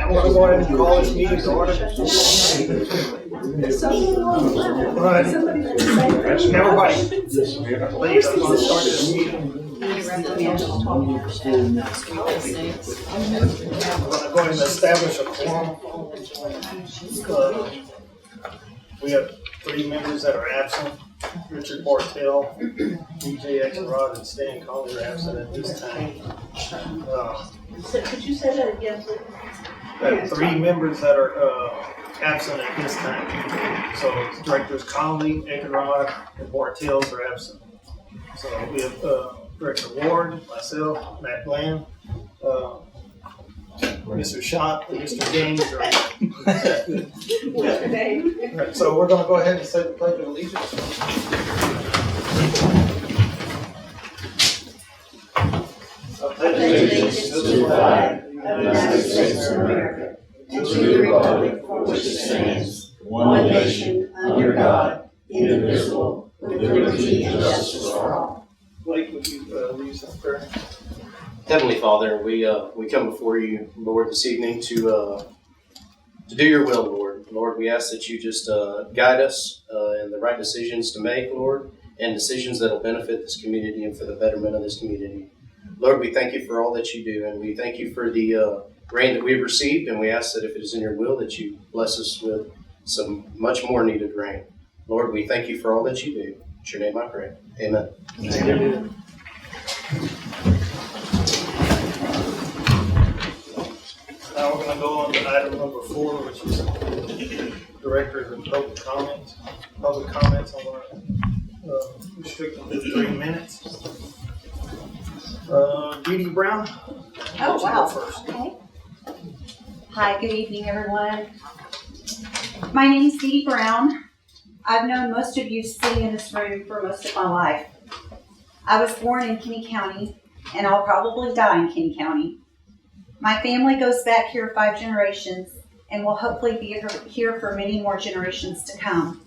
We're going to go ahead and call this meeting to order. All right. Everybody, please, I'm going to start this meeting. We're going to go ahead and establish a quorum. We have 3 members that are absent. Richard Bartell, DJ Exrod, and Stan Colley are absent at this time. Could you say that again, please? We have 3 members that are absent at this time. So Directors Colley, Exrod, and Bartels are absent. So we have Director Ward, myself, Matt Glenn, Mr. Schott, and Mr. Gaines are All right, so we're going to go ahead and say the Pledge of Allegiance. I pledge allegiance to the flag of the United States of America and to the republic for which it stands, one nation, under God, indivisible, with liberty and justice for all. Blake, would you lead us in prayer? Heavenly Father, we come before you, Lord, this evening to do your will, Lord. Lord, we ask that you just guide us in the right decisions to make, Lord, and decisions that will benefit this community and for the betterment of this community. Lord, we thank you for all that you do, and we thank you for the rain that we've received, and we ask that if it is in your will that you bless us with some much more needed rain. Lord, we thank you for all that you do. In your name I pray. Amen. Amen. Now we're going to go on to item number 4, which is directors and public comments. Public comments, I'm going to restrict them to 3 minutes. Dee Dee Brown. Oh, wow. First. Okay. Hi, good evening, everyone. My name is Dee Dee Brown. I've known most of you sitting in this room for most of my life. I was born in Kinney County, and I'll probably die in Kinney County. My family goes back here 5 generations and will hopefully be here for many more generations to come.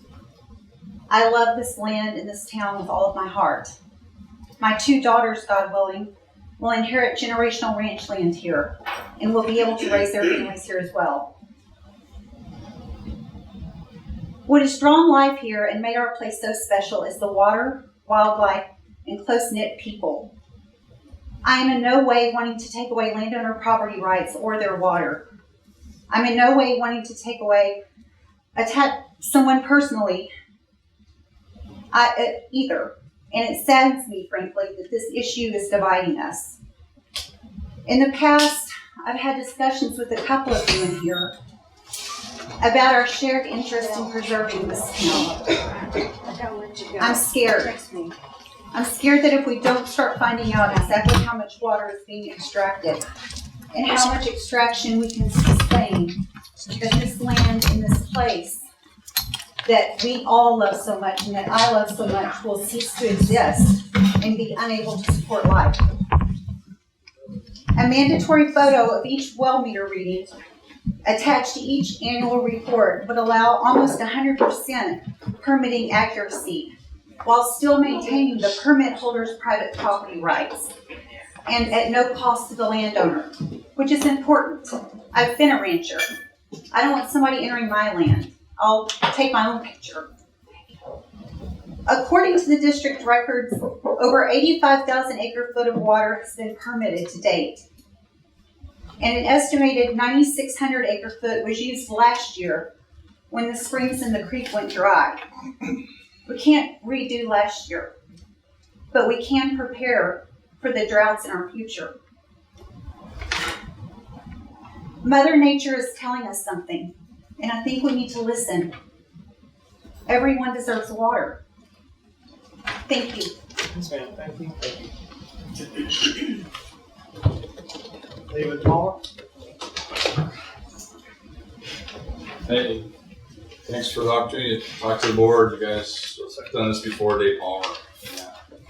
I love this land and this town with all of my heart. My 2 daughters, God willing, will inherit generational ranch land here and will be able to raise their families here as well. What has drawn life here and made our place so special is the water, wildlife, and close-knit people. I am in no way wanting to take away landowner property rights or their water. I'm in no way wanting to attack someone personally either. And it saddens me, frankly, that this issue is dividing us. In the past, I've had discussions with a couple of you in here about our shared interest in preserving this town. I'm scared. I'm scared that if we don't start finding out exactly how much water is being extracted and how much extraction we can sustain, that this land and this place that we all love so much and that I love so much will cease to exist and be unable to support life. A mandatory photo of each well meter reading attached to each annual report would allow almost 100% permitting accuracy while still maintaining the permit holder's private property rights and at no cost to the landowner, which is important. I've been a rancher. I don't want somebody entering my land. I'll take my own picture. According to the district records, over 85,000 acre-foot of water has been permitted to date. And an estimated 9,600 acre-foot was used last year when the springs in the creek went dry. We can't redo last year, but we can prepare for the droughts in our future. Mother Nature is telling us something, and I think we need to listen. Everyone deserves water. Thank you. Yes, ma'am. Thank you. Thank you. David Palmer. Hey, thanks for the opportunity to talk to the board. You guys have done this before, Dave Palmer.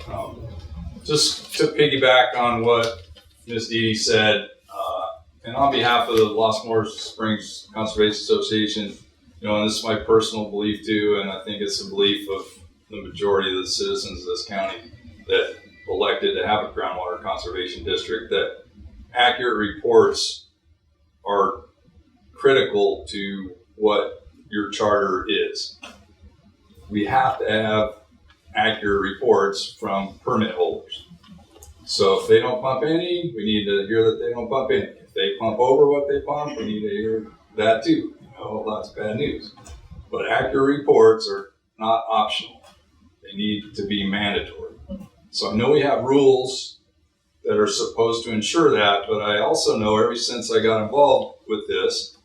Yeah. Just to piggyback on what Ms. Dee Dee said, and on behalf of the Los Moras Springs Conservation Association, and this is my personal belief too, and I think it's the belief of the majority of the citizens of this county that elected to have a groundwater conservation district, that accurate reports are critical to what your charter is. We have to have accurate reports from permit holders. So if they don't pump any, we need to hear that they don't pump any. If they pump over what they pump, we need to hear that too. That's bad news. But accurate reports are not optional. They need to be mandatory. So I know we have rules that are supposed to ensure that, but I also know ever since I got involved with this,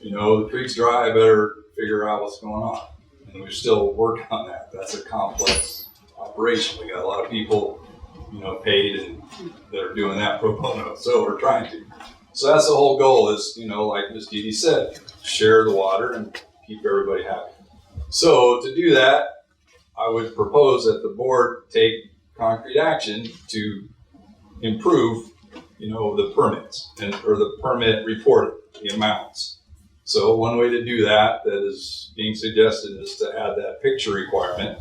the creek's dry, I better figure out what's going on. And we're still working on that. That's a complex operation. We got a lot of people, paid and that are doing that pro bono. So we're trying to. So that's the whole goal is, like Ms. Dee Dee said, share the water and keep everybody happy. So to do that, I would propose that the board take concrete action to improve, the permits or the permit reporting, the amounts. So one way to do that is being suggested is to add that picture requirement,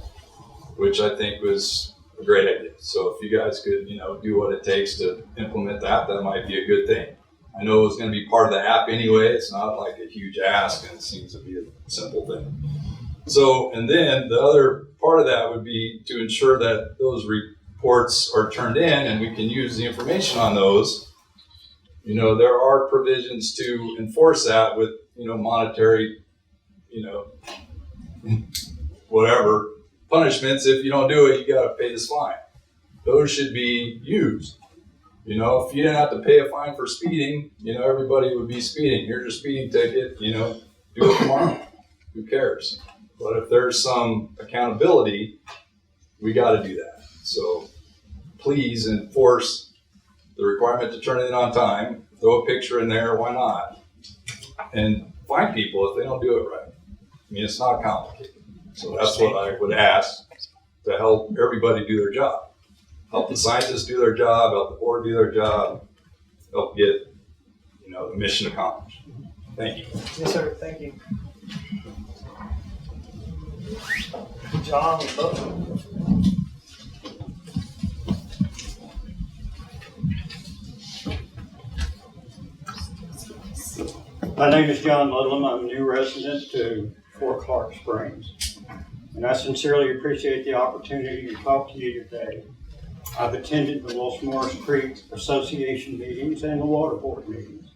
which I think was a great idea. So if you guys could, do what it takes to implement that, that might be a good thing. I know it's going to be part of the app anyway. It's not like a huge ask, and it seems to be a simple thing. So, and then the other part of that would be to ensure that those reports are turned in and we can use the information on those. There are provisions to enforce that with, monetary, whatever punishments. If you don't do it, you got to pay this fine. Those should be used. If you didn't have to pay a fine for speeding, everybody would be speeding. Here's your speeding ticket, do it tomorrow. Who cares? But if there's some accountability, we got to do that. So please enforce the requirement to turn it in on time. Throw a picture in there, why not? And find people if they don't do it right. It's not complicated. So that's what I would ask to help everybody do their job. Help the scientists do their job, help the board do their job, help get, the mission accomplished. Thank you. Yes, sir. Thank you. John Burton. My name is John Ludlam. I'm a new resident to Fort Clark Springs, and I sincerely appreciate the opportunity to talk to you today. I've attended the Moras Creek Association meetings and the Water Board meetings.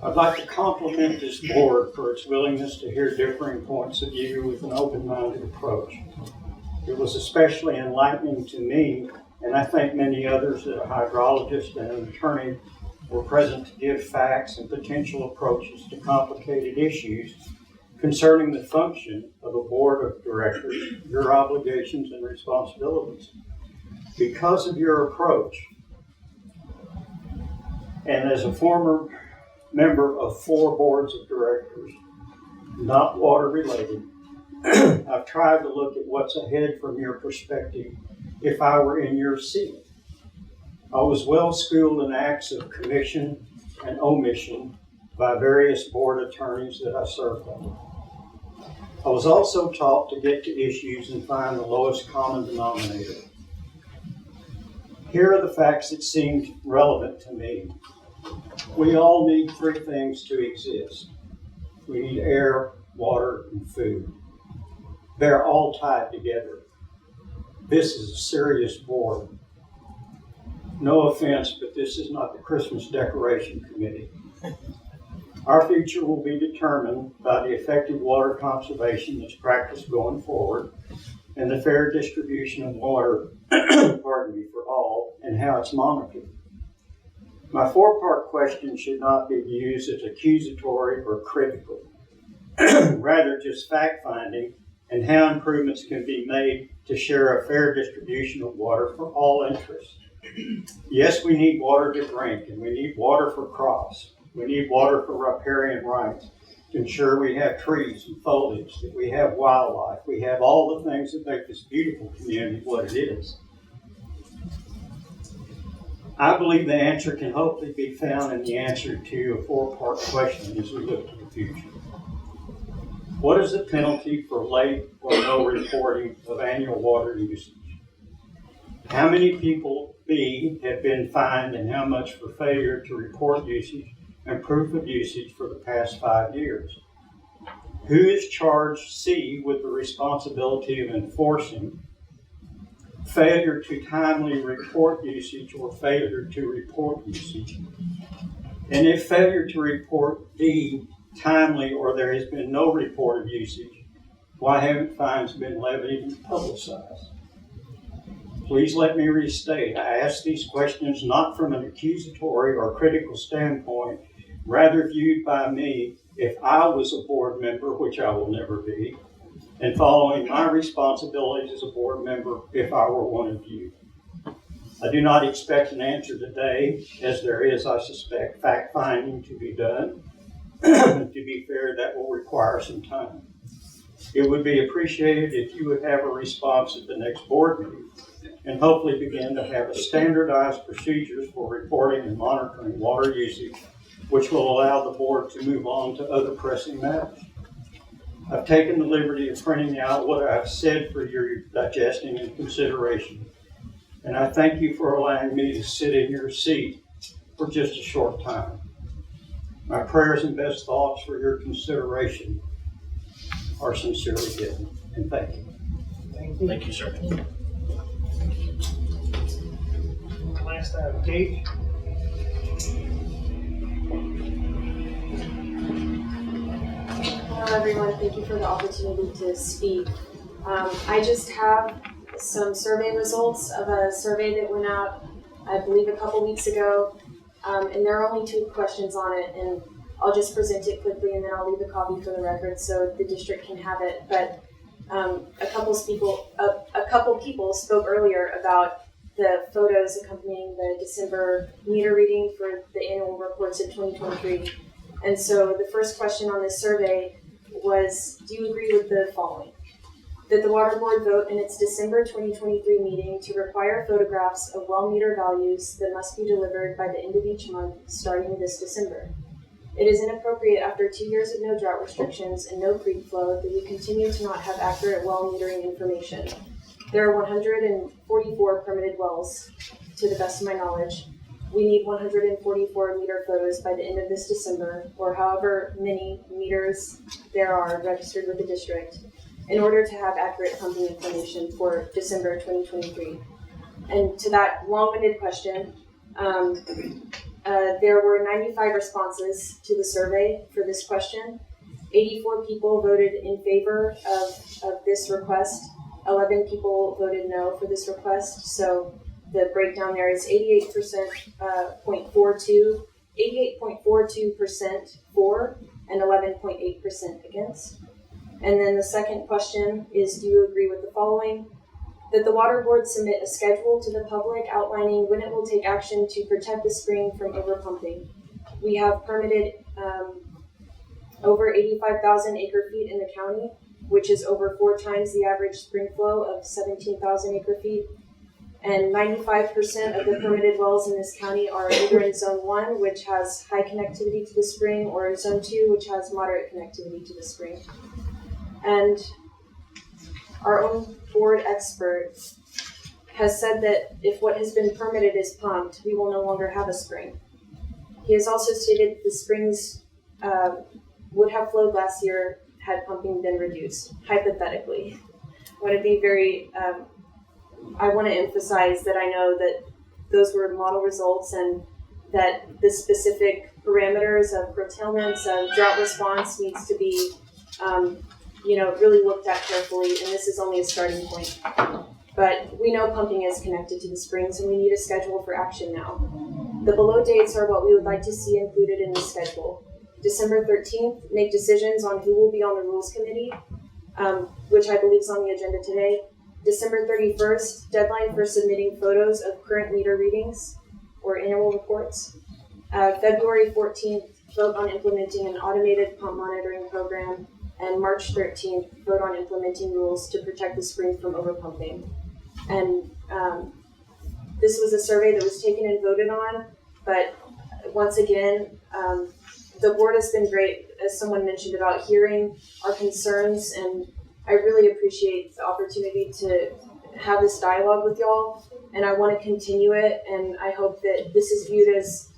I'd like to compliment this board for its willingness to hear differing points of view with an open-minded approach. It was especially enlightening to me, and I think many others, that a hydrologist and an attorney were present to give facts and potential approaches to complicated issues concerning the function of a board of directors, your obligations and responsibilities. Because of your approach, and as a former member of 4 boards of directors, not water related, I've tried to look at what's ahead from your perspective if I were in your seat. I was well schooled in acts of commission and omission by various board attorneys that I served under. I was also taught to get to issues and find the lowest common denominator. Here are the facts that seemed relevant to me. We all need 3 things to exist. We need air, water, and food. They're all tied together. This is a serious board. No offense, but this is not the Christmas decoration committee. Our future will be determined by the effective water conservation that's practiced going forward and the fair distribution of water, for all, and how it's monitored. My 4-part question should not be used as accusatory or critical, rather just fact-finding and how improvements can be made to share a fair distribution of water for all interests. Yes, we need water to drink, and we need water for crops. We need water for riparian rights to ensure we have trees and foliage, that we have wildlife, we have all the things that make this beautiful community what it is. I believe the answer can hopefully be found in the answer to a 4-part question as we look to the future. What is the penalty for late or no reporting of annual water usage? How many people have been fined and how much for failure to report usage and proof of usage for the past 5 years? Who is charged, C, with the responsibility of enforcing failure to timely report usage or failure to report usage? And if failure to report, D, timely or there has been no report of usage, why haven't fines been levied and publicized? Please let me restate, I ask these questions not from an accusatory or critical standpoint, rather viewed by me if I was a board member, which I will never be, and following my responsibilities as a board member if I were one of you. I do not expect an answer today, as there is, I suspect, fact-finding to be done. To be fair, that will require some time. It would be appreciated if you would have a response at the next board meeting and hopefully begin to have a standardized procedures for reporting and monitoring water usage, which will allow the board to move on to other pressing matters. I've taken the liberty of printing out what I've said for your digesting and consideration. And I thank you for allowing me to sit in your seat for just a short time. My prayers and best thoughts for your consideration are sincerely given. And thank you. Thank you, sir. Last item, Kate. Hello, everyone. Thank you for the opportunity to speak. I just have some survey results of a survey that went out, I believe, a couple weeks ago, and there are only 2 questions on it, and I'll just present it quickly, and then I'll leave a copy for the record so the district can have it. But a couple people spoke earlier about the photos accompanying the December meter reading for the annual reports of 2023. And so the first question on this survey was, do you agree with the following? That the Water Board vote in its December 2023 meeting to require photographs of well meter values that must be delivered by the end of each month starting this December. It is inappropriate after 2 years of no drought restrictions and no creek flow that we continue to not have accurate well metering information. There are 144 permitted wells, to the best of my knowledge. We need 144 meter photos by the end of this December, or however many meters there are registered with the district, in order to have accurate pumping information for December 2023. And to that long-winded question, there were 95 responses to the survey for this question. 84 people voted in favor of this request. 11 people voted no for this request. So the breakdown there is 88.42% for and 11.8% against. And then the second question is, do you agree with the following? That the Water Board submit a schedule to the public outlining when it will take action to protect the spring from overpumping. We have permitted over 85,000 acre feet in the county, which is over 4 times the average spring flow of 17,000 acre feet. And 95% of the permitted wells in this county are either in Zone 1, which has high connectivity to the spring, or Zone 2, which has moderate connectivity to the spring. And our own board expert has said that if what has been permitted is pumped, we will no longer have a spring. He has also stated the springs would have flowed last year had pumping been reduced, hypothetically. I want to emphasize that I know that those were model results and that the specific parameters of curtailments of drought response needs to be really looked at carefully, and this is only a starting point. But we know pumping is connected to the springs, and we need a schedule for action now. The below dates are what we would like to see included in the schedule. December 13th, make decisions on who will be on the Rules Committee, which I believe is on the agenda today. December 31st, deadline for submitting photos of current meter readings or annual reports. February 14th, vote on implementing an automated pump monitoring program. And March 13th, vote on implementing rules to protect the spring from overpumping. And this was a survey that was taken and voted on, but once again, the board has been great, as someone mentioned, about hearing our concerns, and I really appreciate the opportunity to have this dialogue with y'all, and I want to continue it, and I hope that this is viewed as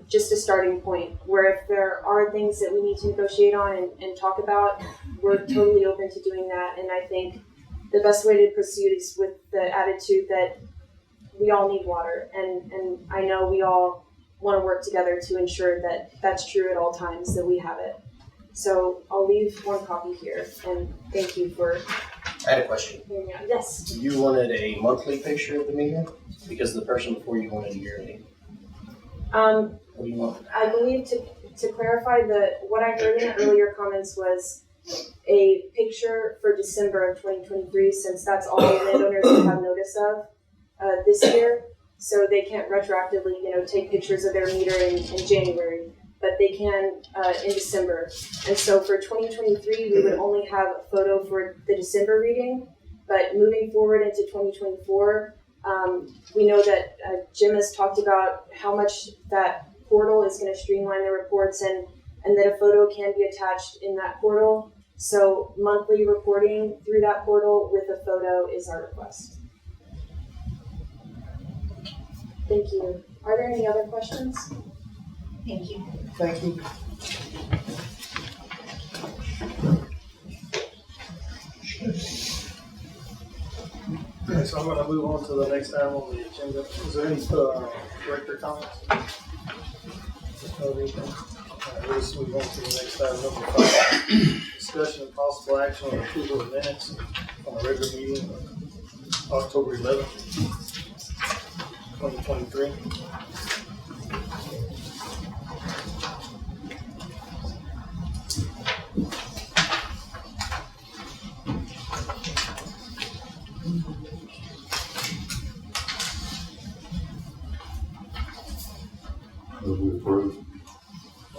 just a starting point where if there are things that we need to negotiate on and talk about, we're totally open to doing that. And I think the best way to proceed is with the attitude that we all need water. And I know we all want to work together to ensure that that's true at all times, that we have it. So I'll leave one copy here, and thank you for I had a question. hearing me out. Yes. You wanted a monthly picture of the meter? Because the person before you wanted a yearly. What do you want? I believe to clarify what I heard in the earlier comments was a picture for December of 2023, since that's all landowners will have notice of this year. So they can't retroactively, take pictures of their meter in January, but they can in December. And so for 2023, we would only have a photo for the December reading, but moving forward into 2024, we know that Jim has talked about how much that portal is going to streamline the reports and that a photo can be attached in that portal. So monthly reporting through that portal with a photo is our request. Thank you. Are there any other questions? Thank you. Thank you. Okay, so I'm gonna move on to the next item on the agenda. Is there any, director comments? No, anything? All right, let's move on to the next item, number 5. Discussion and possible action on approval of minutes on the regular meeting of October 11th, 2023.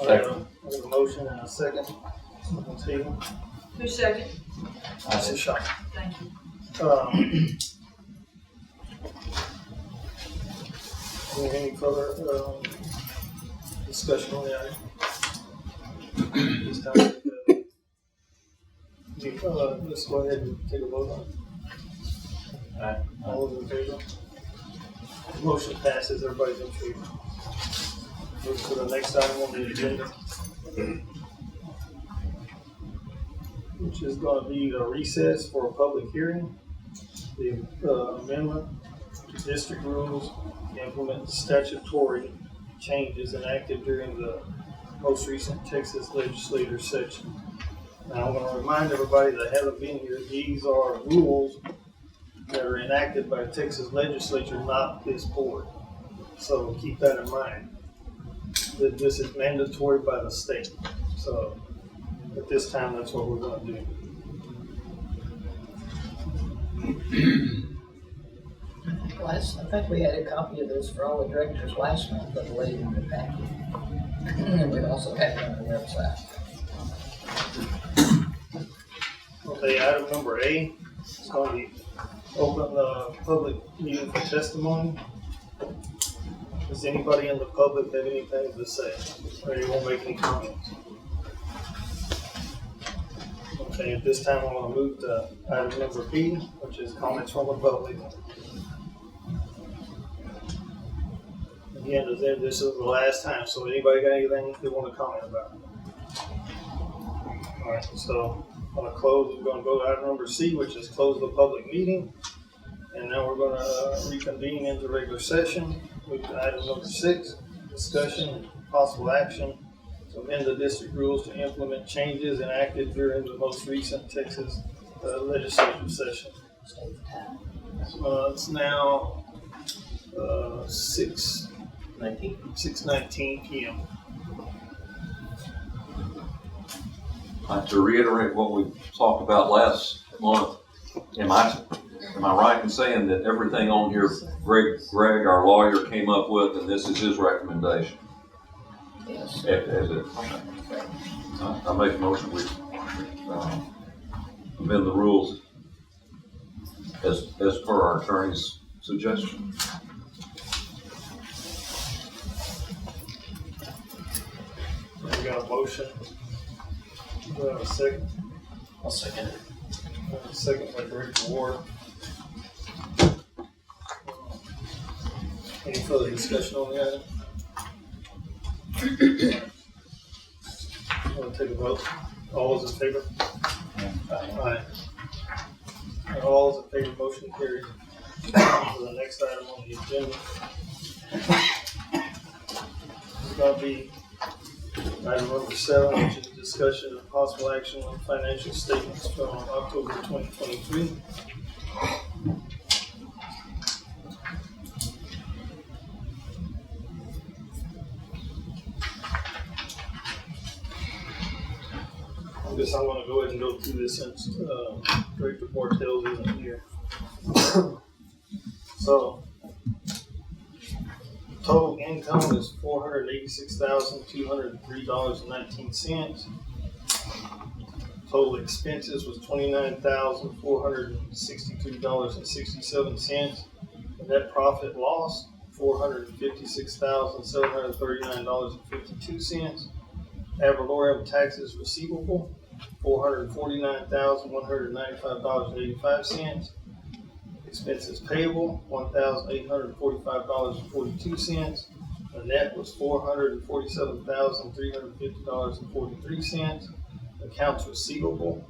I have a motion and a second. Stephen? Who second? I said Sean. Thank you. Any further discussion on the item? This time, let's go ahead and take a vote on it. Aye. All those in favor? Motion passes. Everybody's in favor. Move to the next item on the agenda, which is going to be the recess for a public hearing. The amendment to district rules to implement statutory changes enacted during the most recent Texas legislature session. Now, I'm going to remind everybody that haven't been here, these are rules that are enacted by the Texas legislature, not this board. So keep that in mind. That this is mandatory by the state. So at this time, that's what we're going to do. I think we had a copy of this for all the directors last month, I believe, in the packet. And we also have it on the website. Okay, item number A is going to be open the public meeting for testimony. Does anybody in the public have anything to say? Or anyone make any comments? Okay, at this time, I want to move to item number B, which is comments from the public. Again, this is the last time, so anybody got anything they want to comment about? All right, so I'm going to close. We're going to go to item number C, which is close the public meeting. And now we're going to reconvene into regular session. Move to item number 6, discussion and possible action to amend the district rules to implement changes enacted during the most recent Texas legislative session. It's now 6:19 p.m. To reiterate what we talked about last month, am I right in saying that everything on here, Greg, our lawyer, came up with, and this is his recommendation? Yes. As it, I make a motion we amend the rules as per our attorney's suggestion. We got a motion. Do I have a second? I'll second it. Second by Director Ward. Any further discussion on the item? Want to take a vote? All those in favor? Aye. All those in favor, motion carried. On to the next item on the agenda. It's going to be item number 7, which is a discussion of possible action on financial statements from October 2023. I guess I'm going to go ahead and go through this since Director Bartels isn't here. So, total income is $486,203.19. Total expenses was $29,463.67. And net profit loss, $456,739.52. Ad valorem taxes receivable, $449,195.85. Expenses payable, $1,845.42. The net was $447,350.43. Accounts receivable,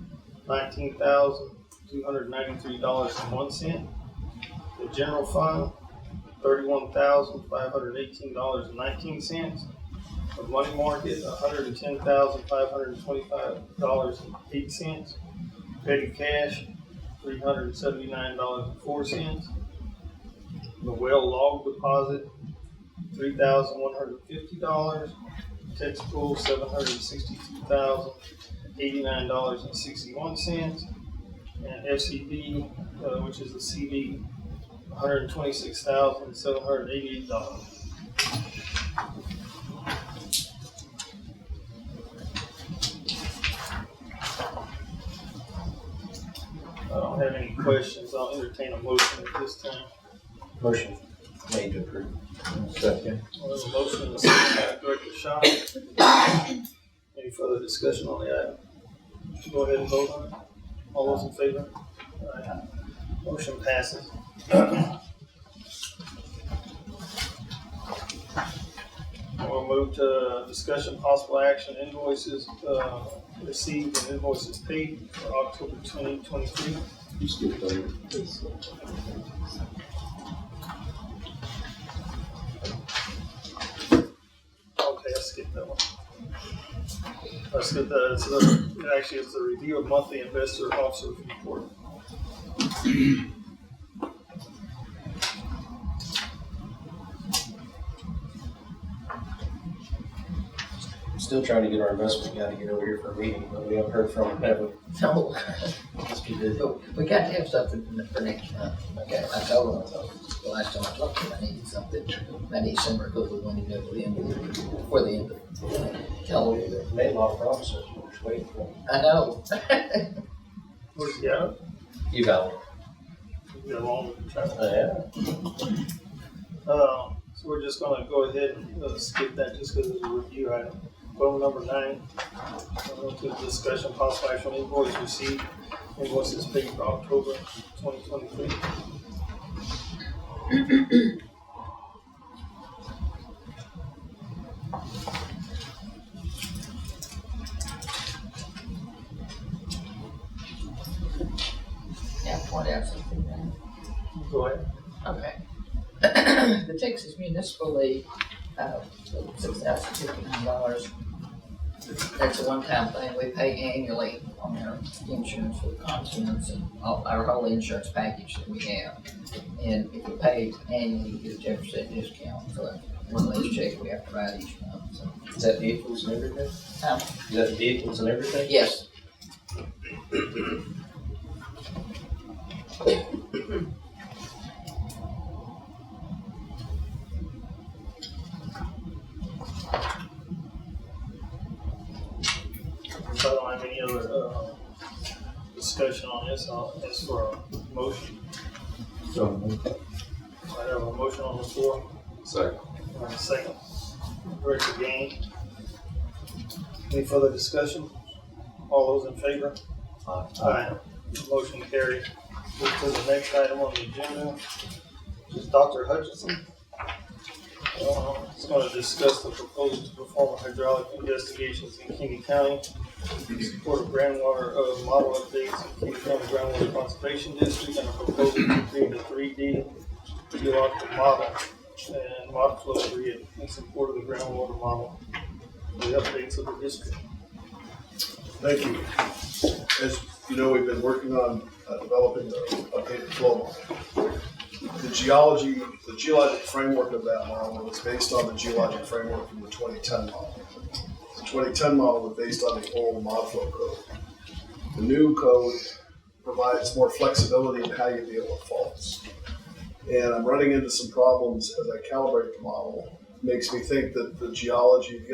$19,293.01. The general fund, $31,518.19. The money market, $110,525.08. Petty cash, $379.04. The well log deposit, $3,150. Textpool, $762,089.61. And FCD, which is the CD, $126,788. I don't have any questions. I'll entertain a motion at this time. Motion made to approve. Second. Well, there's a motion and a second by Director Shaw. Any further discussion on the item? Go ahead and vote on it. All those in favor? Aye. Motion passes. We'll move to discussion possible action invoices received and invoices paid for October 2023. You skipped over. Okay, I skipped that one. I skipped that. Actually, it's the review of monthly investor officers report. Still trying to get our investment guy to get over here for a meeting, but we haven't heard from him, have we? No, Must be busy. we got to have something for next month. Okay, I told him, the last time I talked to him, I needed something by December, because we wanted to go to the end of the, before the end of the calendar year. Made a lot of promises, we're just waiting for him. I know. Where's he at? You got it. We got along with the traffic. Yeah. So we're just gonna go ahead and skip that just because it's a review item. Vote number 9, to discussion possible action on invoice received, invoices paid for October 2023. Yeah, point out something then. Go ahead. Okay. The Texas Municipal League, $6,059. That's a one-time thing. We pay annually on our insurance for the contents and our whole insurance package that we have. And if we pay annually, you get a 10% discount. So that's one less check we have to write each month. So, Is that vehicles and everything? Is that vehicles and everything? yes. If I don't have any other discussion on this, I'll ask for a motion. I have a motion on the floor. Second. And a second. Director Gaines. Any further discussion? All those in favor? Aye. Motion carried. Move to the next item on the agenda, which is Dr. Hutchinson. It's going to discuss the proposal to perform hydraulic investigations in Kinney County, support of groundwater model updates in Kinney County Groundwater Conservation District, and a proposal to create a 3D geological model and model flow grid in support of the groundwater model, the updates of the district. Thank you. As you know, we've been working on developing the updated flow model. The geologic framework of that model was based on the geologic framework from the 2010 model. The 2010 model was based on the old mod flow code. The new code provides more flexibility in how you deal with faults. And I'm running into some problems as I calibrate the model. It makes me think that the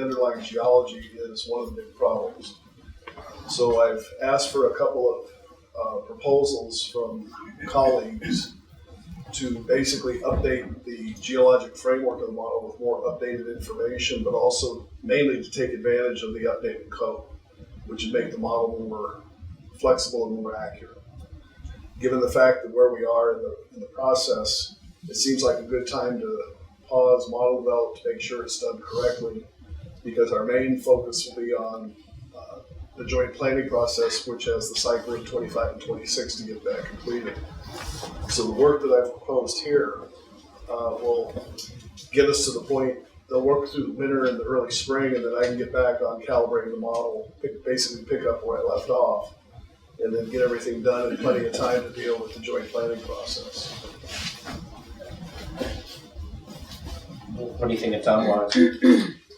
underlying geology is one of the big problems. So I've asked for a couple of proposals from colleagues to basically update the geologic framework of the model with more updated information, but also mainly to take advantage of the updated code, which would make the model more flexible and more accurate. Given the fact that where we are in the process, it seems like a good time to pause model development to make sure it's done correctly, because our main focus will be on the joint planning process, which has the cycle of 25 and 26 to get that completed. So the work that I've proposed here will get us to the point, they'll work through the winter and the early spring, and then I can get back on calibrating the model, basically pick up where I left off, and then get everything done in plenty of time to deal with the joint planning process. What do you think of timeline?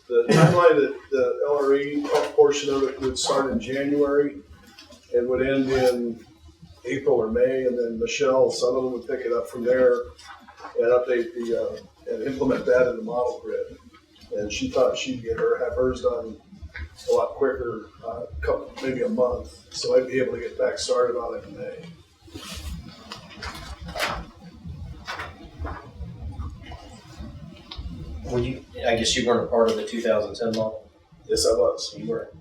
The timeline that the LRE portion of it would start in January and would end in April or May, and then Michelle Sutherland would pick it up from there and update and implement that in the model grid. And she thought she'd have hers done a lot quicker, maybe a month. So I'd be able to get back started on it in May. I guess you weren't a part of the 2010 model? Yes, I was. You were.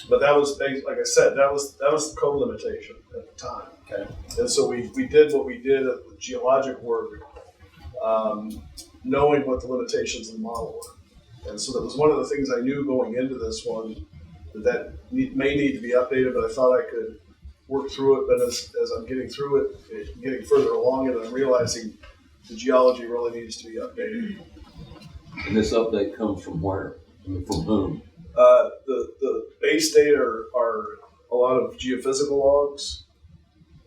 But that was, like I said, that was the code limitation at the time. Okay. And so we did what we did at the geologic work, knowing what the limitations of the model were. And so that was one of the things I knew going into this one, that may need to be updated, but I thought I could work through it. But as I'm getting through it, getting further along, and I'm realizing the geology really needs to be updated. And this update comes from where? I mean, from whom? The base data are a lot of geophysical logs,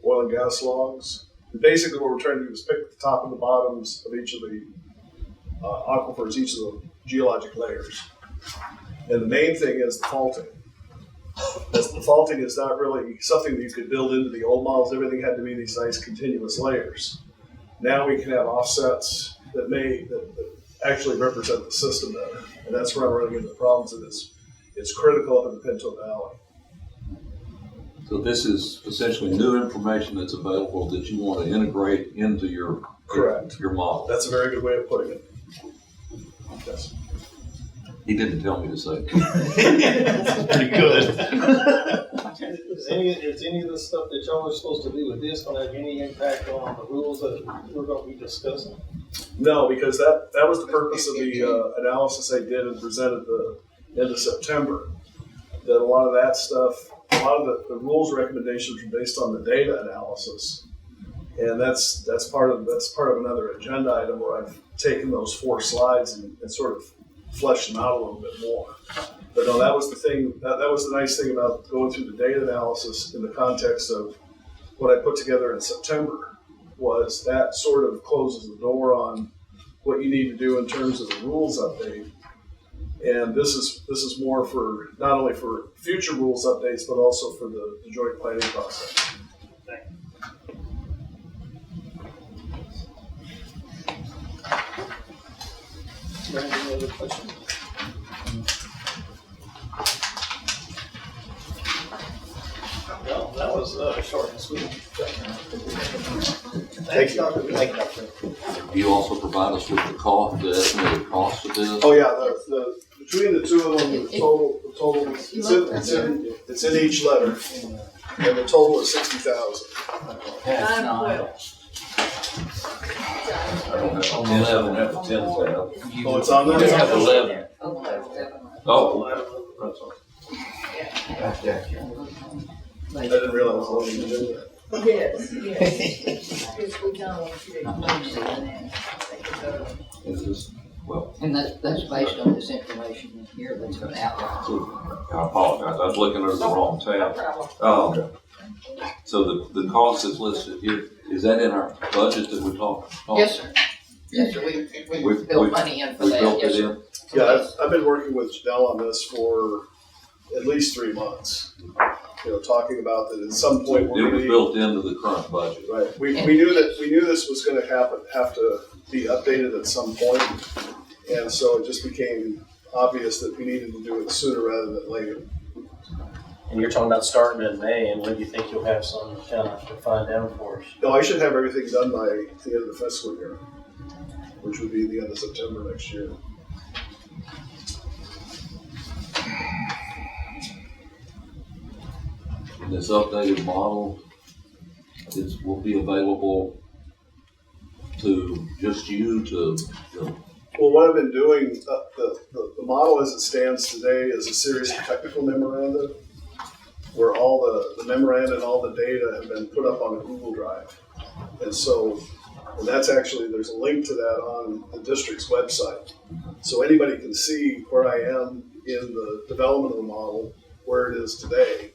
oil and gas logs. And basically what we're trying to do is pick the top and the bottoms of each of the aquifers, each of the geologic layers. And the main thing is the faulting. The faulting is not really something that you could build into the old models. Everything had to be these nice continuous layers. Now we can have offsets that actually represent the system better. And that's where I'm running into problems, and it's critical up in the Pinto Valley. So this is essentially new information that's available that you want to integrate into your model. That's a very good way of putting it. Yes. He didn't tell me to say. That's pretty good. Is any of the stuff that y'all are supposed to do with this going to have any impact on the rules that we're going to be discussing? No, because that was the purpose of the analysis I did and presented the end of September. That a lot of that stuff, a lot of the rules recommendations were based on the data analysis, and that's part of another agenda item where I've taken those 4 slides and sort of fleshed them out a little bit more. But no, that was the thing. That was the nice thing about going through the data analysis in the context of what I put together in September. Was that sort of closes the door on what you need to do in terms of the rules update. And this is more for not only for future rules updates, but also for the joint planning process. Thank you. Any other questions? Well, that was short and sweet. Thanks, Dr. Thank you, Doctor. Do you also provide us with the estimated cost of this? Oh yeah, between the two of them, the total it's in each letter, and the total is $60,000. 10 of them have 10 tab. Oh, it's on there? You have 11. Oh. I didn't realize I was going to do that. Yes, yes. Because we don't want you to Is this, well, And that's based on this information here that's been outlined. I apologize, I was looking at the wrong tab. So the cost that's listed here, is that in our budget that we talked? Yes, sir. Yes, sir. We built money in for We that. built Yes, it sir. in? Yeah, I've been working with Janelle on this for at least 3 months. You know, talking about that at some point It we're was going to built into the current budget. right. We knew this was going to have to be updated at some point, and so it just became obvious that we needed to do it sooner rather than later. And you're talking about starting in May, and when do you think you'll have some kind of defined down for us? No, I should have everything done by the end of the fiscal year, which would be the end of September next year. And this updated model will be available to just you to, Well, what I've been doing, the model as it stands today is a series of technical memoranda where all the memoranda and all the data have been put up on a Google Drive. And so, and that's actually, there's a link to that on the district's website. So anybody can see where I am in the development of the model, where it is today.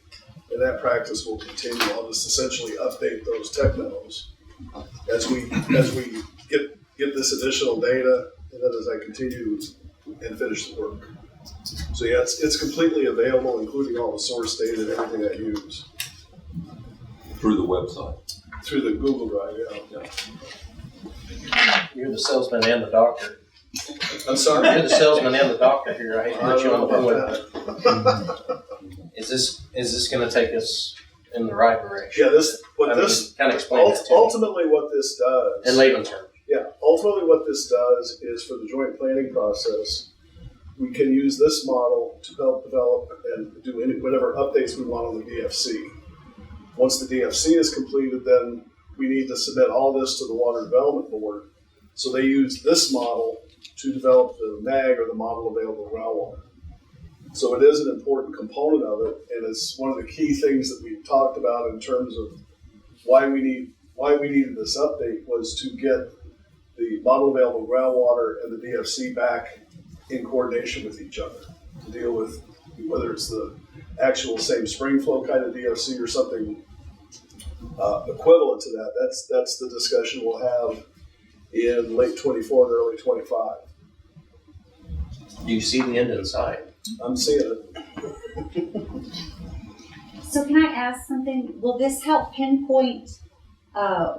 And that practice will continue. I'll just essentially update those tech memos as we get this additional data, and then as I continue and finish the work. So yeah, it's completely available, including all the source data and everything I use through the website. through the Google Drive. Yeah. You're the salesman and the doctor. I'm sorry. You're the salesman and the doctor here. I hate to I put you don't on know the about phone. that. Is this going to take us in the right direction? Yeah, this kind of explain that to me. ultimately what this does. In layman's terms. Yeah, ultimately what this does is for the joint planning process, we can use this model to help develop and do whatever updates we want on the DFC. Once the DFC is completed, then we need to submit all this to the Water Development Board. So they use this model to develop the MAG, or the Model Available Groundwater. So it is an important component of it, and it's one of the key things that we've talked about in terms of why we needed this update, was to get the Model Available Groundwater and the DFC back in coordination with each other to deal with whether it's the actual same spring flow kind of DFC or something equivalent to that. That's the discussion we'll have in late 24 and early 25. Do you see the end in sight? I'm seeing it. So can I ask something? Will this help pinpoint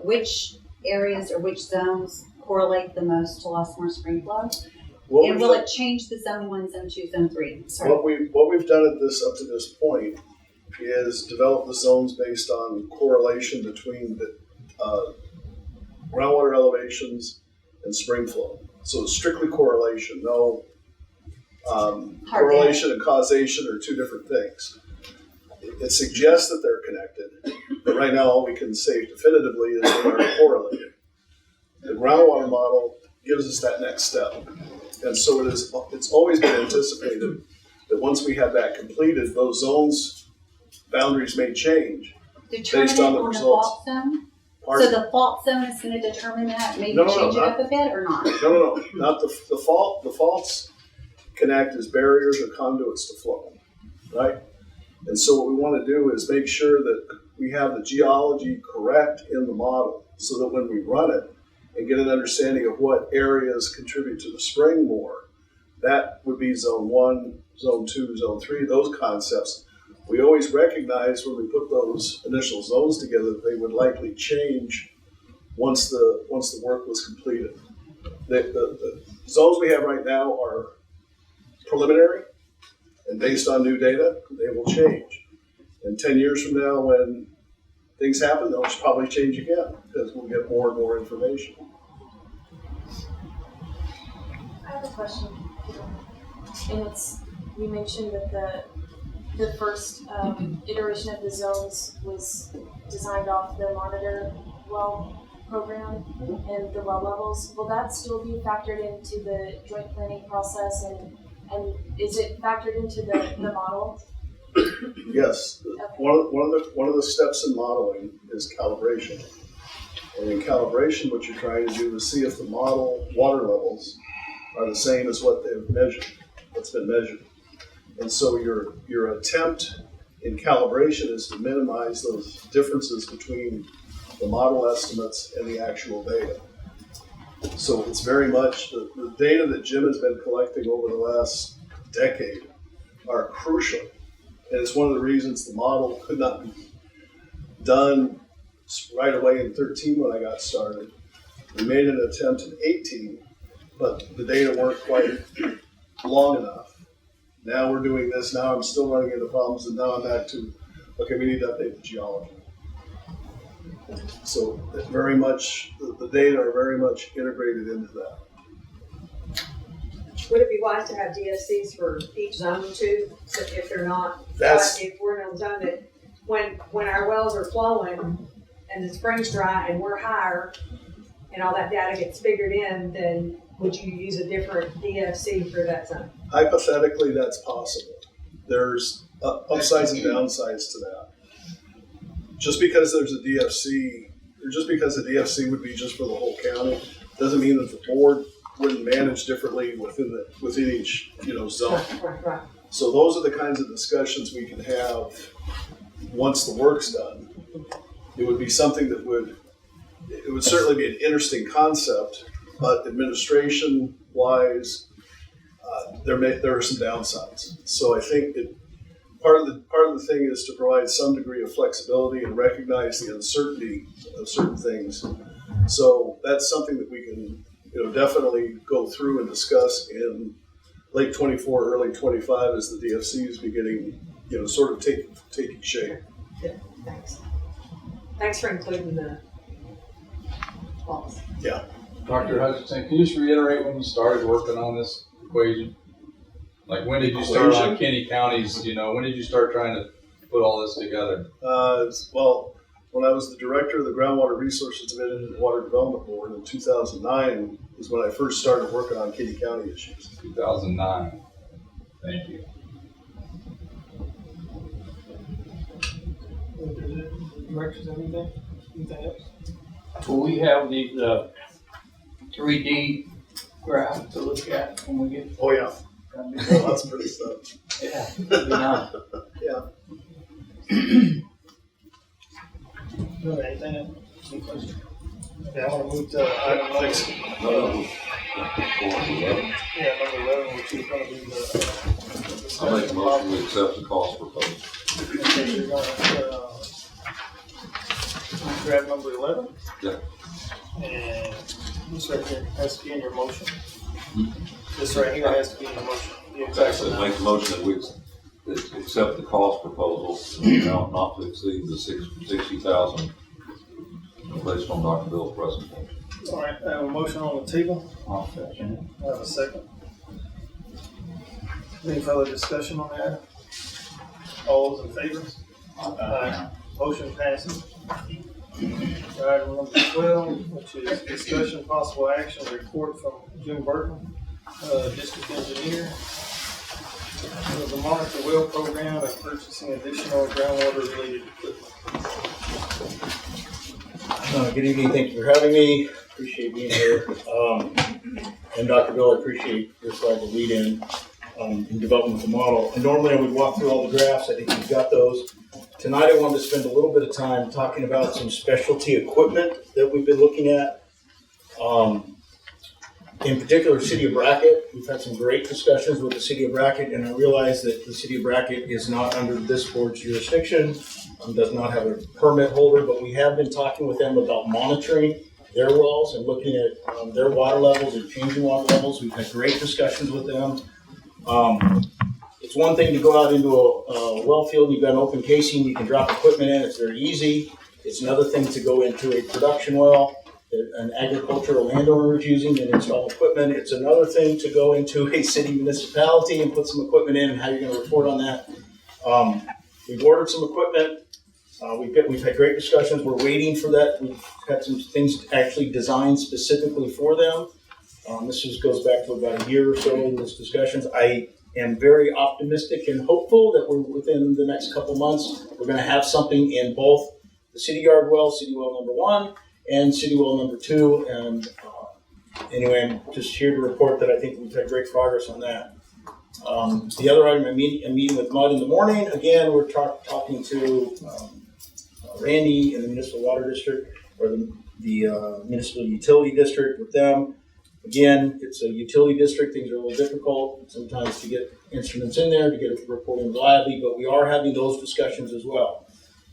which areas or which zones correlate the most to Lossmore spring flow? And will it change the zone 1, zone 2, zone 3? Sorry. What we've done up to this point is develop the zones based on correlation between the groundwater elevations and spring flow. So it's strictly correlation, no correlation and causation are two different things. It suggests that they're connected, but right now all we can say definitively is they are correlated. The groundwater model gives us that next step. And so it's always been anticipated that once we have that completed, those zones boundaries may change based on the results. Fault zone? Pardon? So the fault zone is going to determine that, maybe No, change it not- up a bit or not? No, not the fault. The faults can act as barriers or conduits to flow, right? And so what we want to do is make sure that we have the geology correct in the model, so that when we run it and get an understanding of what areas contribute to the spring more, that would be zone 1, zone 2, zone 3, those concepts. We always recognize when we put those initial zones together that they would likely change once the work was completed. The zones we have right now are preliminary, and based on new data, they will change. And 10 years from now, when things happen, they'll probably change again, because we'll get more and more information. I have a question, and it's, you mentioned that the first iteration of the zones was designed off the monitor well. program and the well levels, will that still be factored into the joint planning process, and is it factored into the model? Yes, one of the steps in modeling is calibration. And in calibration, what you're trying to do is see if the model water levels are the same as what's been measured. And so your attempt in calibration is to minimize those differences between the model estimates and the actual data. So it's very much the data that Jim has been collecting over the last decade are crucial. And it's one of the reasons the model could not be done right away in 13 when I got started. We made an attempt in 18, but the data weren't quite long enough. Now we're doing this, now I'm still running into problems, and now I'm back to, okay, we need to update the geology. So it very much, the data are very much integrated into that. Would it be wise to have DSCs for each zone too, so if they're not, That's, if we're in a zone that when our wells are flowing and the spring's dry and we're higher and all that data gets figured in, then would you use a different DFC for that zone? hypothetically, that's possible. There's upsides and downsides to that. Just because there's a DFC, or just because a DFC would be just for the whole county, doesn't mean that the board wouldn't manage differently within each zone. Right. So those are the kinds of discussions we can have once the work's done. It would be something that would certainly be an interesting concept, but administration-wise, there are some downsides. So I think part of the thing is to provide some degree of flexibility and recognize the uncertainty of certain things. So that's something that we can definitely go through and discuss in late 24, early 25 as the DFC is beginning, sort of taking shape. Yeah, thanks. Thanks for including the laws. Yeah. Dr. Hutchinson, can you just reiterate when you started working on this equation? Like, when did you start on Kinney County's, when did you start trying to put all this together? Well, when I was the director of the Groundwater Resources Division and Water Development Board in 2009 is when I first started working on Kinney County issues. 2009. Thank you. Directors, anything else? Will we have these 3D graphs to look at when we get? Oh yeah, That'd be well, that's pretty stuff. Yeah, that'd be nice. Yeah. Anything else? Any questions? Okay, I want to move to item number. Yeah, number 11, which is going to be the. I make a motion to accept the cost proposal. Okay, you're going to grab number 11. Yeah. And this right here has to be in your motion. This right here has to be in your motion. Okay, so make a motion that we accept the cost proposal, amount not to exceed the $60,000 based on Dr. Bill's presentation. All right, I have a motion on the table. I'll second it. I have a second. Any further discussion on that? All those in favor? Aye. Motion passes. Item number 12, which is discussion possible action report from Jim Burton, district engineer, for the monitor well program and purchasing additional groundwater related equipment. Good evening, thank you for having me. Appreciate being here. And Dr. Bill, I appreciate your slide to lead in development of the model. And normally I would walk through all the graphs. I think you've got those. Tonight I wanted to spend a little bit of time talking about some specialty equipment that we've been looking at. In particular, City of Brackett. We've had some great discussions with the City of Brackett, and I realize that the City of Brackett is not under this board's jurisdiction, does not have a permit holder, but we have been talking with them about monitoring their wells and looking at their water levels and changing water levels. We've had great discussions with them. It's one thing to go out into a well field, you've got an open casing, you can drop equipment in, it's very easy. It's another thing to go into a production well that an agricultural landowner is using and install equipment. It's another thing to go into a city municipality and put some equipment in and how you're going to report on that. We've ordered some equipment. We've had great discussions. We're waiting for that. We've had some things actually designed specifically for them. This goes back to about a year or so in these discussions. I am very optimistic and hopeful that we're within the next couple months, we're going to have something in both the city yard well, city well number 1, and city well number 2. And anyway, I'm just here to report that I think we've had great progress on that. The other item, I'm meeting with Mud in the morning. Again, we're talking to Randy in the municipal water district, or the municipal utility district with them. Again, it's a utility district. Things are a little difficult sometimes to get instruments in there, to get it reporting reliably, but we are having those discussions as well.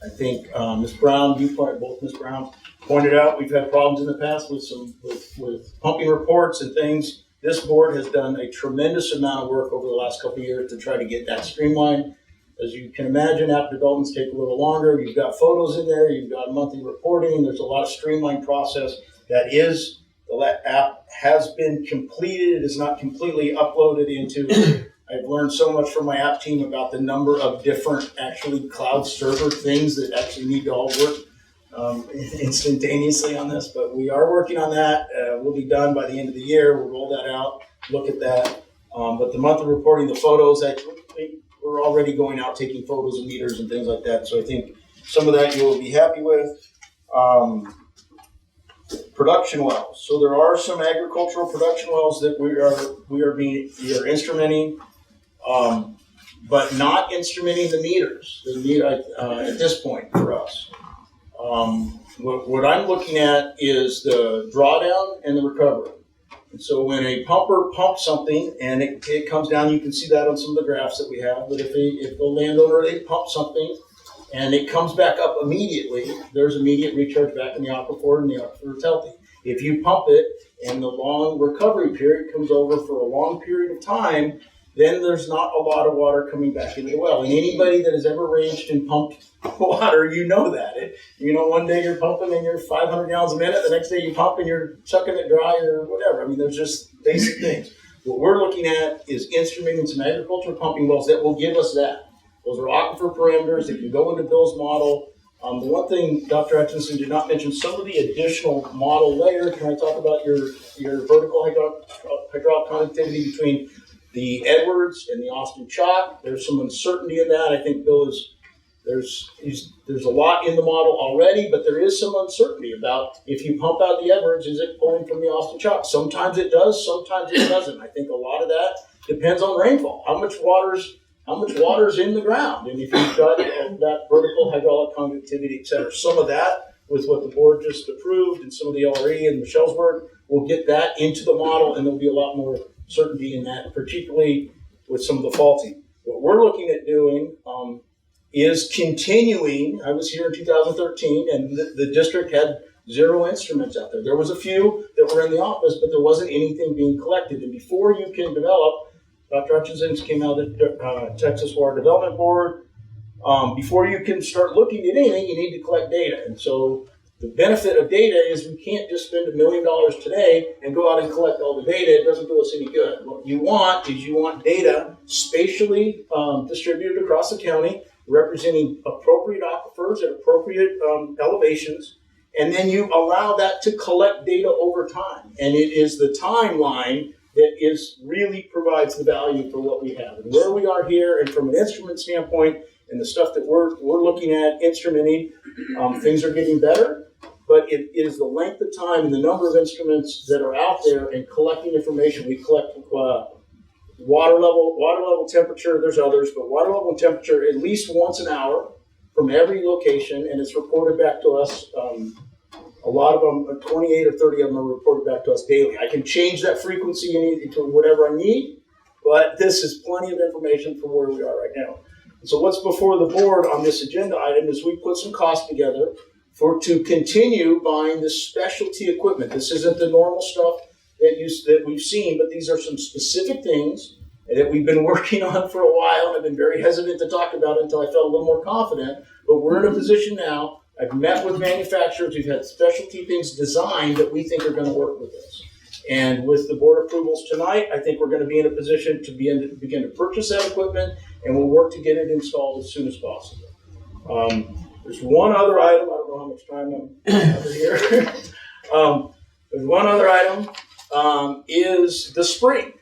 I think Ms. Brown, both Ms. Brown pointed out we've had problems in the past with pumping reports and things. This board has done a tremendous amount of work over the last couple of years to try to get that streamlined. As you can imagine, app developments take a little longer. You've got photos in there, you've got monthly reporting. There's a lot of streamlined process that is. The app has been completed. It is not completely uploaded into. I've learned so much from my app team about the number of different actually cloud server things that actually need to all work instantaneously on this. But we are working on that. We'll be done by the end of the year. We'll roll that out, look at that. But the monthly reporting, the photos, we're already going out taking photos of meters and things like that. So I think some of that you will be happy with. Production wells. So there are some agricultural production wells that we are instrumenting, but not instrumenting the meters. At this point for us. What I'm looking at is the drawdown and the recovery. And so when a pumper pumps something and it comes down, you can see that on some of the graphs that we have. But if the landowner, they pump something and it comes back up immediately, there's immediate recharge back in the aquifer, and the aquifer is healthy. If you pump it and the long recovery period comes over for a long period of time, then there's not a lot of water coming back into the well. And anybody that has ever ranged and pumped water, you know that. One day you're pumping and you're 500 gallons a minute, the next day you pump and you're sucking it dry or whatever. I mean, there's just basic things. What we're looking at is instrumenting some agricultural pumping wells that will give us that. Those are aquifer parameters that can go into Bill's model. The one thing Dr. Hutchinson did not mention, some of the additional model layer. Can I talk about your vertical hydraulic connectivity between the Edwards and the Austin Chalk? There's some uncertainty in that. I think Bill there's a lot in the model already, but there is some uncertainty about if you pump out the Edwards, is it pulling from the Austin Chalk? Sometimes it does, sometimes it doesn't. I think a lot of that depends on rainfall. How much water's in the ground, and if you've got that vertical hydraulic conductivity, et cetera. Some of that, with what the board just approved, and some of the LRE and Michelle's work, we'll get that into the model, and there'll be a lot more certainty in that, particularly with some of the faulting. What we're looking at doing is continuing. I was here in 2013, and the district had 0 instruments out there. There was a few that were in the office, but there wasn't anything being collected. And before you can develop, Dr. Hutchinson came out of the Texas Water Development Board. Before you can start looking at anything, you need to collect data. And so the benefit of data is we can't just spend $1 million today and go out and collect all the data. It doesn't do us any good. What you want data spatially distributed across the county, representing appropriate aquifers at appropriate elevations. And then you allow that to collect data over time. And it is the timeline that really provides the value for what we have and where we are here, and from an instrument standpoint and the stuff that we're looking at instrumenting, things are getting better, but it is the length of time and the number of instruments that are out there and collecting information. We collect water level temperature, there's others, but water level and temperature at least once an hour from every location, and it's reported back to us. A lot of them, 28 or 30 of them are reported back to us daily. I can change that frequency to whatever I need, but this is plenty of information from where we are right now. And so what's before the board on this agenda item is we put some costs together to continue buying this specialty equipment. This isn't the normal stuff that we've seen, but these are some specific things that we've been working on for a while, and I've been very hesitant to talk about it until I felt a little more confident. But we're in a position now. I've met with manufacturers. We've had specialty things designed that we think are going to work with us. And with the board approvals tonight, I think we're going to be in a position to begin to purchase that equipment, and we'll work to get it installed as soon as possible. There's one other item, I don't know how much time I'm over here. There's one other item, is the spring.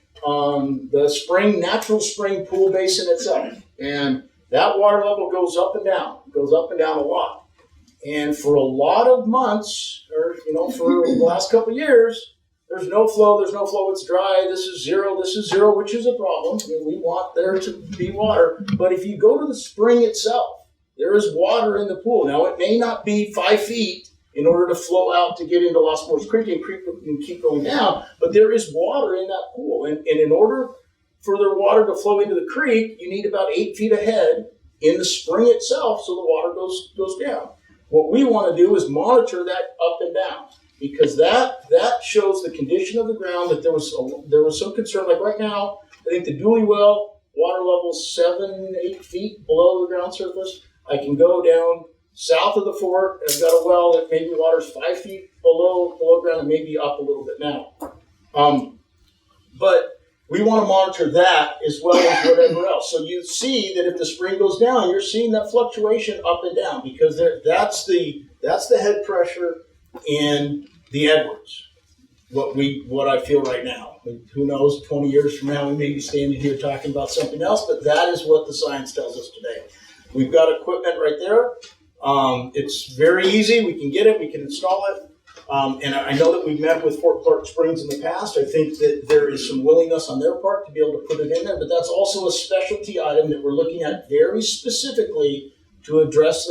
Natural spring pool basin itself. And that water level goes up and down a lot. And for a lot of months, or, for the last couple of years, there's no flow, it's dry, this is zero, which is a problem. I mean, we want there to be water. But if you go to the spring itself, there is water in the pool. Now, it may not be 5 feet in order to flow out to get into Lost Moors Creek and keep going down, but there is water in that pool. And in order for the water to flow into the creek, you need about 8 feet ahead in the spring itself so the water goes down. What we want to do is monitor that up and down, because that shows the condition of the ground, that there was some concern. Like right now, I think the Dooley well, water level 7-8 feet below the ground surface. I can go down south of the fort. I've got a well that maybe water's 5 feet below ground and maybe up a little bit now. But we want to monitor that as well as whatever else. So you see that if the spring goes down, you're seeing that fluctuation up and down, because that's the head pressure in the Edwards. What I feel right now. Who knows? 20 years from now, we may be standing here talking about something else, but that is what the science tells us today. We've got equipment right there. It's very easy. We can get it. We can install it. And I know that we've met with Fort Clark Springs in the past. I think that there is some willingness on their part to be able to put it in there, but that's also a specialty item that we're looking at very specifically to address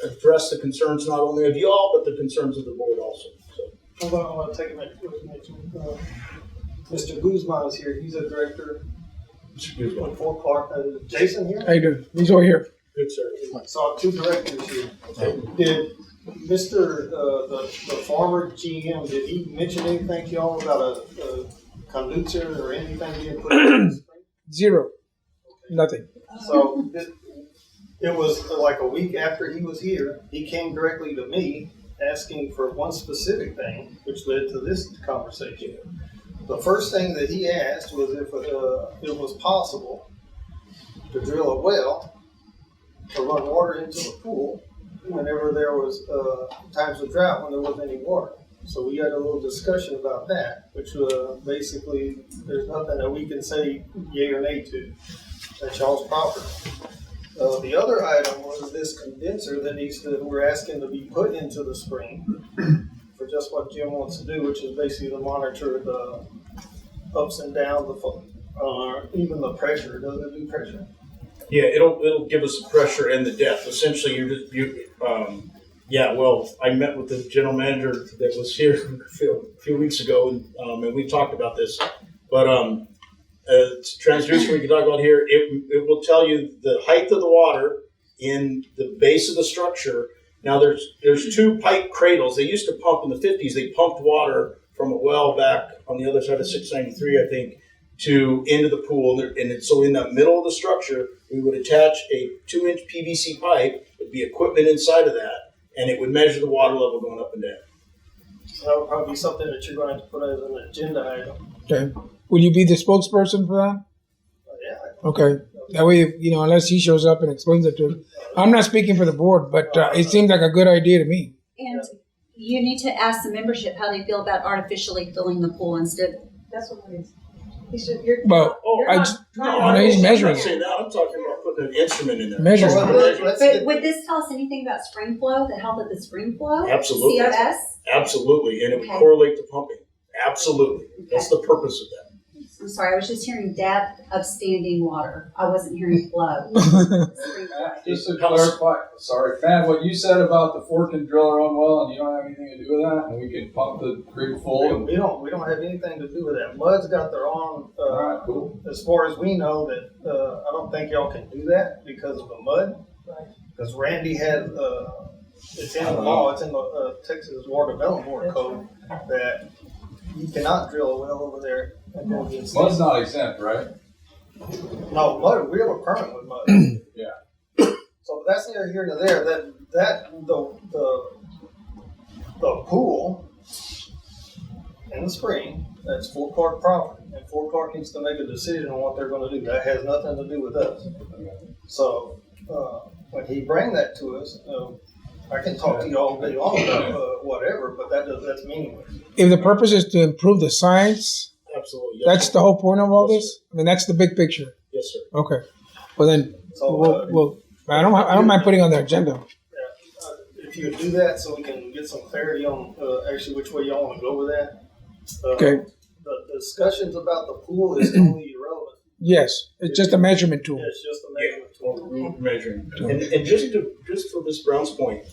the concerns not only of you all, but the concerns of the board also. So. I want to take a minute. Mr. Guzman is here. He's a director with Fort Clark. Jason here? How you doing? He's over here. Good, sir. So I have 2 directors here. Did Mr. The former GM, did he mention anything to y'all about a conductor or anything being put in the spring? Zero. Nothing. So it was like a week after he was here, he came directly to me asking for one specific thing, which led to this conversation. The first thing that he asked was if it was possible to drill a well to run water into the pool whenever there was times of drought when there wasn't any water. So we had a little discussion about that, which basically there's nothing that we can say yay or nay to. That's y'all's property. The other item was this condenser that we're asking to be put into the spring for just what Jim wants to do, which is basically to monitor the ups and downs, even the pressure. Does it do pressure? Yeah, it'll give us the pressure and the depth. Essentially, I met with the general manager that was here a few weeks ago, and we talked about this. But transducer we can talk about here, it will tell you the height of the water in the base of the structure. Now there's 2 pipe cradles. They used to pump in the 50s. They pumped water from a well back on the other side of 693, I think, into the pool. And so in the middle of the structure, we would attach a 2-inch PVC pipe. There'd be equipment inside of that, and it would measure the water level going up and down. So that would probably be something that you're going to put as an agenda item. Okay. Will you be the spokesperson for that? Yeah. Okay. That way, unless he shows up and explains it to him. I'm not speaking for the board, but it seems like a good idea to me. And you need to ask the membership how they feel about artificially filling the pool instead. That's what it is. He's I'm not measuring saying that. I'm talking about putting an instrument in there. Measuring. But would this tell us anything about spring flow, the health of the spring flow? Absolutely. CFS? Absolutely, and it would correlate to pumping. Absolutely. That's the purpose of that. I'm sorry, I was just hearing depth of standing water. I wasn't hearing flow. Just to clarify, Fan, what you said about the Fort can drill our own well and you don't have anything to do with that, and we can pump the creek full. We don't have anything to do with that. Mud's got their own. All right, cool. As far as we know, that I don't think y'all can do that because of the mud. Because Randy had it's in the law. It's in the Texas Water Development Board code that you cannot drill a well over there. Mud's not exempt, right? No, mud. We have a permit with mud. Yeah. So that's neither here nor there. The pool in the spring, that's Fort Clark property, and Fort Clark needs to make a decision on what they're going to do. That has nothing to do with us. So when he bring that to us, I can talk to you all day long about whatever, but that's meaningless. If the purpose is to improve the science, Absolutely. Yes, that's sir. the whole point of all Yes, this. I mean, that's the big picture. Yes, sir. Okay. Well then, So, we'll I don't mind putting it on the agenda. if you could do that, so we can get some clarity on actually which way y'all want to go with that. Okay. The discussions about the pool is totally irrelevant. Yes, it's just a measurement tool. It's just a measurement tool. Measuring. And just for Ms. Brown's point,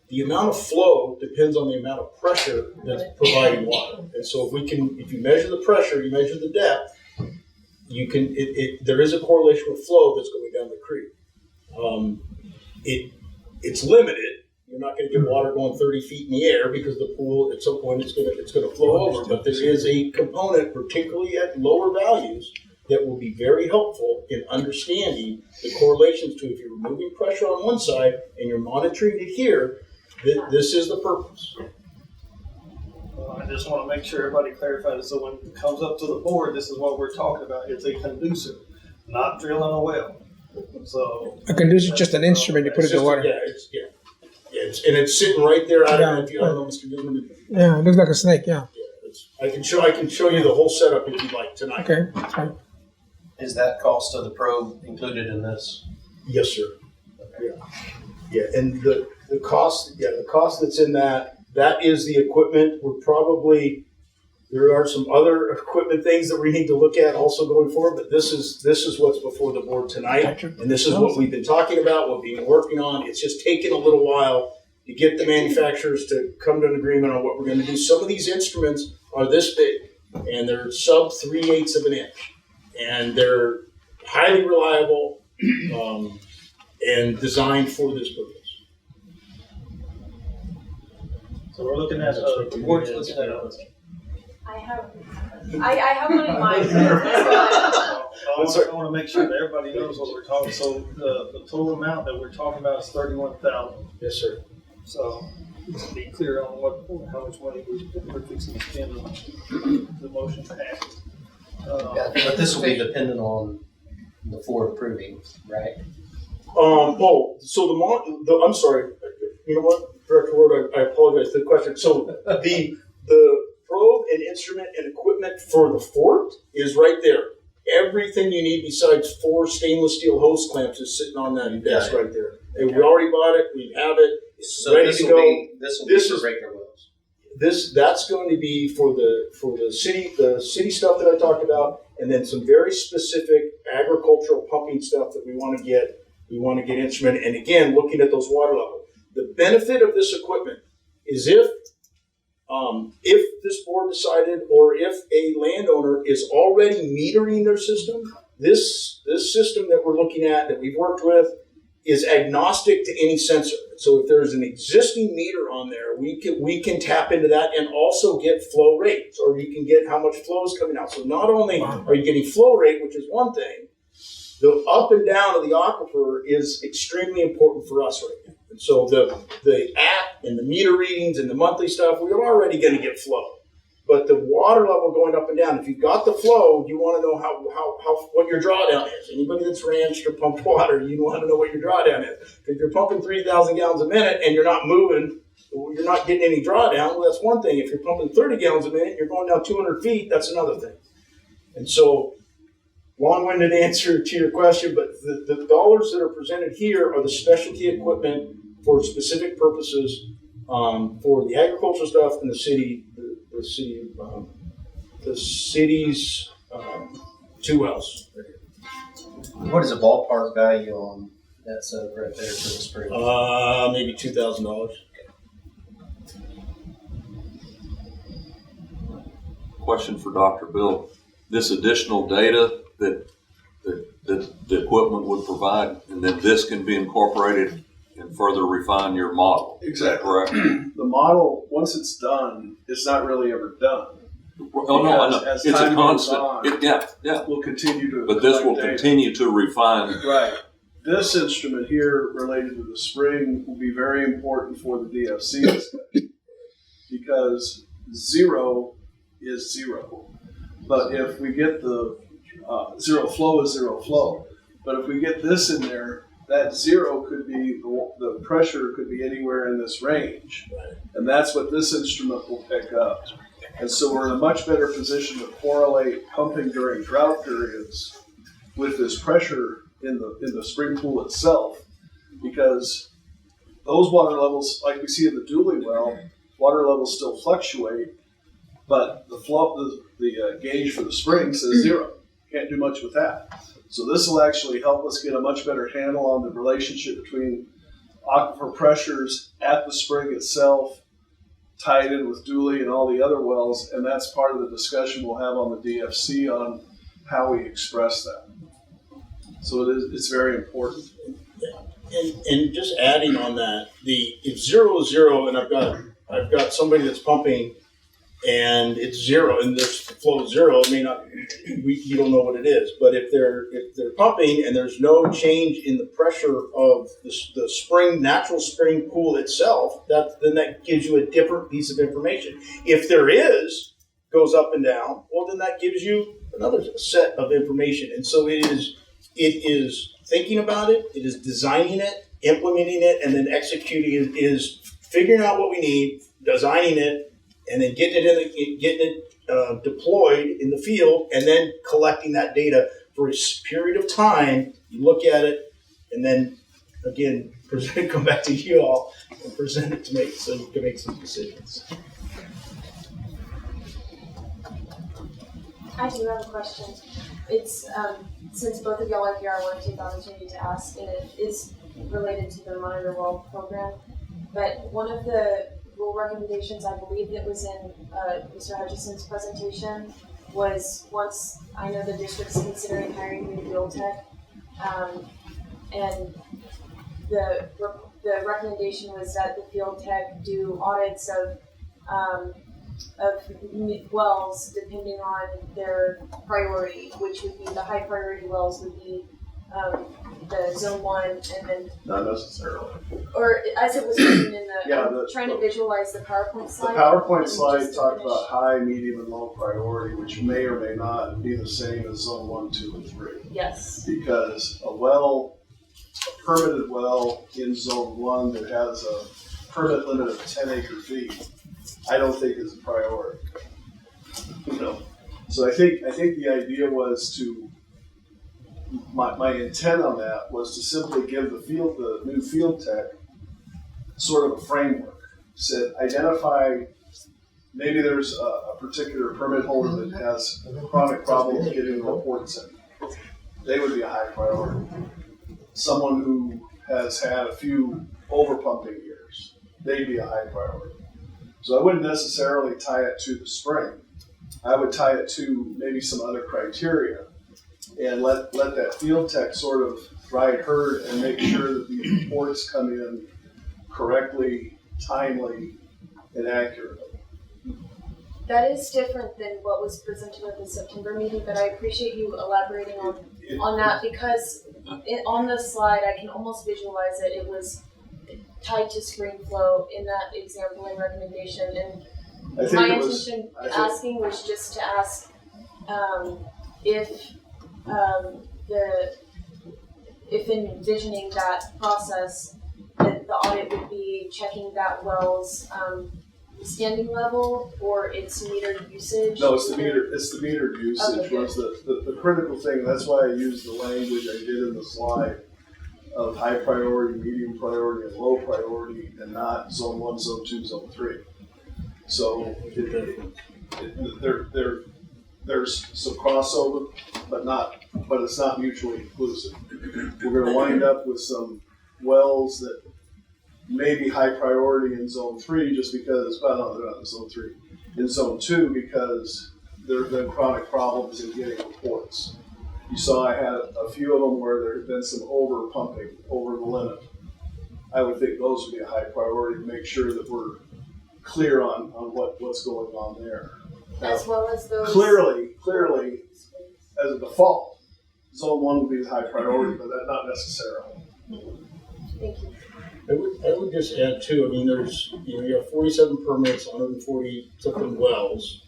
the amount of flow depends on the amount of pressure that's providing water. And so if you measure the pressure, you measure the depth, there is a correlation with flow that's going down the creek. It's limited. You're not going to get water going 30 feet in the air because the pool at some point it's going to flow over. But there is a component, particularly at lower values, that will be very helpful in understanding the correlations to if you're removing pressure on one side and you're monitoring it here, this is the purpose. I just want to make sure everybody clarifies it, so when it comes up to the board, this is what we're talking about. It's a conducer, not drilling a well. So A conducer is just an instrument to put it in the water. And it's sitting right there. I don't know if you know, Mr. Goodman. Yeah, it looks like a snake. Yeah. I can show you the whole setup if you'd like tonight. Okay, that's fine. Is that cost of the probe included in this? Yes, sir. Yeah, and the cost that's in that is the equipment. There are some other equipment things that we need to look at also going forward, but this is what's before the board tonight, and this is what we've been talking about, what we've been working on. It's just taken a little while to get the manufacturers to come to an agreement on what we're going to do. Some of these instruments are this big, and they're sub 3/8 of an inch, and they're highly reliable and designed for this purpose. So we're looking at the board's looking at I have one in mind. I want to make sure that everybody knows what we're talking. So the total amount that we're talking about is $31,000. Yes, sir. So just to be clear on how much money we're fixing to spend on the motion passed. But this will be dependent on the board approving, right? So I'm sorry. You know what, Director Ward, I apologize for the question. So the probe and instrument and equipment for the fort is right there. Everything you need besides 4 stainless steel hose clamps is sitting on that desk right there. And we already bought it. We have it. It's ready to go. This will be for regular wells. That's going to be for the city stuff that I talked about, and then some very specific agricultural pumping stuff that we want to get. We want to get instrumented, and again, looking at those water levels. The benefit of this equipment is if this board decided, or if a landowner is already metering their system, this system that we're looking at, that we've worked with, is agnostic to any sensor. So if there's an existing meter on there, we can tap into that and also get flow rates, or you can get how much flow is coming out. So not only are you getting flow rate, which is one thing, the up and down of the aquifer is extremely important for us right now. And so the app and the meter readings and the monthly stuff, we're already going to get flow. But the water level going up and down, if you've got the flow, you want to know how what your drawdown is. Anybody that's ranched or pumped water, you want to know what your drawdown is. If you're pumping 3,000 gallons a minute and you're not moving, you're not getting any drawdown, well, that's one thing. If you're pumping 30 gallons a minute, you're going down 200 feet, that's another thing. And so, long-winded answer to your question, but the dollars that are presented here are the specialty equipment for specific purposes for the agricultural stuff in the city. The city's 2 wells. What is the ballpark value on that setup right there for the spring? Maybe $2,000. Question for Dr. Bill. This additional data that the equipment would provide, and then this can be incorporated and further refine your model. Exactly. Correct? The model, once it's done, it's not really ever done. Oh, no, I know. As It's a time goes constant. on, Yeah. We'll continue to. But this will collect data. continue to refine. Right. This instrument here related to the spring will be very important for the DFC discussion because 0 is 0. But if we get the zero flow is zero flow. But if we get this in there, that zero could be, the pressure could be anywhere in this range. Right. And that's what this instrument will pick up. And so we're in a much better position to correlate pumping during drought periods with this pressure in the spring pool itself, because those water levels, like we see in the Dooley well, water levels still fluctuate, but the gauge for the spring says zero. Can't do much with that. So this will actually help us get a much better handle on the relationship between aquifer pressures at the spring itself, tied in with Dooley and all the other wells, and that's part of the discussion we'll have on the DFC on how we express that. So it's very important. And just adding on that, if 0 is 0, and I've got somebody that's pumping, and it's 0, and there's flow 0, it may not, you don't know what it is. But if they're pumping and there's no change in the pressure of the spring, natural spring pool itself, then that gives you a different piece of information. If there is, goes up and down, well, then that gives you another set of information. And so it is thinking about it, it is designing it, implementing it, and then executing it is figuring out what we need, designing it, and then getting it deployed in the field, and then collecting that data for a period of time. You look at it, and then again come back to you all and present it so you can make some decisions. I do have a question. It's since both of y'all are here, I want to take the opportunity to ask, and it is related to the Monitor Well program. But one of the rule recommendations, I believe that was in Mr. Hutchison's presentation, was once I know the district's considering hiring new field tech, and the recommendation was that the field tech do audits of wells depending on their priority, which would be the high priority wells would be the zone 1, and then Not necessarily. or as it was written in the, Yeah, I'm trying to visualize the PowerPoint The slide. PowerPoint slide talked about high, medium, and low priority, which may or may not be the same as zone 1, 2, and 3. Yes. Because a permitted well in zone 1 that has a permit limit of 10 acre feet, I don't think is a priority. So I think the idea was to, my intent on that was to simply give the new field tech sort of a framework. Said, identify, maybe there's a particular permit holder that has chronic problems getting reports in. They would be a high priority. Someone who has had a few overpumping years, they'd be a high priority. So I wouldn't necessarily tie it to the spring. I would tie it to maybe some other criteria and let that field tech sort of ride herd and make sure that the reports come in correctly, timely, and accurately. That is different than what was presented at the September meeting, but I appreciate you elaborating on that, because on the slide I can almost visualize it. It was tied to spring flow in that example and recommendation, and my intention asking was just to ask if envisioning that process, that the audit would be checking that well's standing level or its metered usage. No, it's the metered usage. Okay, was the critical thing. That's why I used the language I did in the slide of high priority, medium priority, and low priority, and not zone 1, zone 2, zone 3. So there's some crossover, but it's not mutually inclusive. We're going to wind up with some wells that may be high priority in zone 3 just because, well, no, they're not in zone 3. In zone 2 because there have been chronic problems in getting reports. You saw I had a few of them where there had been some over pumping over the limit. I would think those would be a high priority to make sure that we're clear on what's going on there. As well as those. Clearly, as a default, zone 1 would be the high priority, but not necessarily. Thank you. I would just add too, I mean, you have 47 permits, 140 something wells,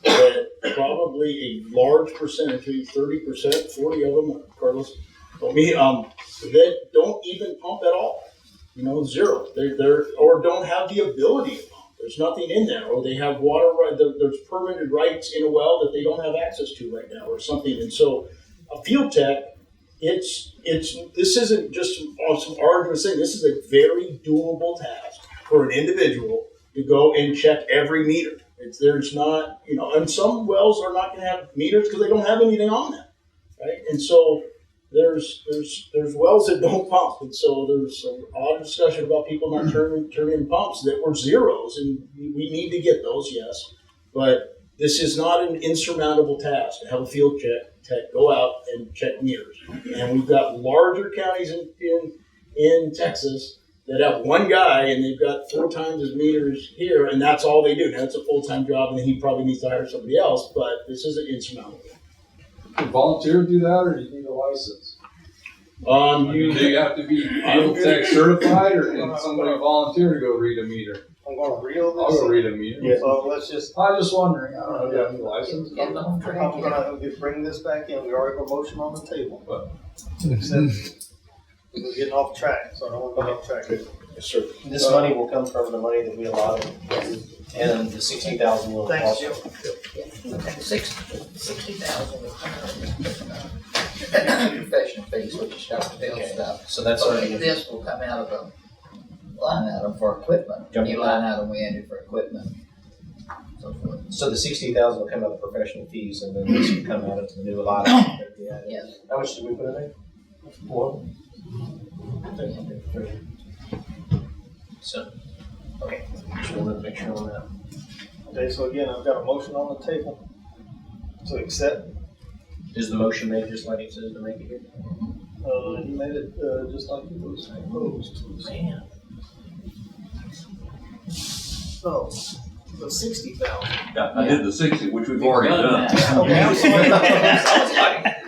that probably a large percentage, 30%, 40 of them, Carlos, But that don't even pump at all. Zero. They're or don't have the ability to pump. There's nothing in there, or they have water right. There's permitted rights in a well that they don't have access to right now, or something. And so, a field tech, this isn't just some arduous thing. This is a very doable task for an individual to go and check every meter. There's not, and some wells are not going to have meters because they don't have anything on them, right? And so there's wells that don't pump, and so there's a lot of discussion about people not turning pumps that were zeros, and we need to get those, yes, but this is not an insurmountable task to have a field tech go out and check meters. And we've got larger counties in Texas that have one guy, and they've got 4 times as meters here, and that's all they do. Now, it's a full-time job, and he probably needs to hire somebody else, but this isn't insurmountable. Can volunteers do that, or do you need a license? Do you have to be field tech certified, or can somebody volunteer to go read a meter? I'm gonna reel this. I'll go read a meter. Yeah. So let's just, I'm just wondering, I don't know if you have any license. Get off track. I'm gonna bring this back in. We already have a motion on the table, but we're getting off track, so I don't want to get off track. Yes, sir. This money will come from the money that we allotted, and the 16,000 will Thanks, also. Jim. Okay, 60,000. Professional fees, which is Dr. Bill's stuff. So that's So already. this will come out of a line item for equipment, new line item we added for equipment. So forth. So the 60,000 will come out of professional fees, and then this will come out of the new allotment. Yes. How much did we put in there? 4. So, okay, just wanted to make sure on that. Okay, so again, I've got a motion on the table to accept. Is the motion made just like it says to make it here? He made it, just like it was proposed. Man. So, the 60,000. Yeah, I did the 60, which we've already done. Okay, I'm sorry.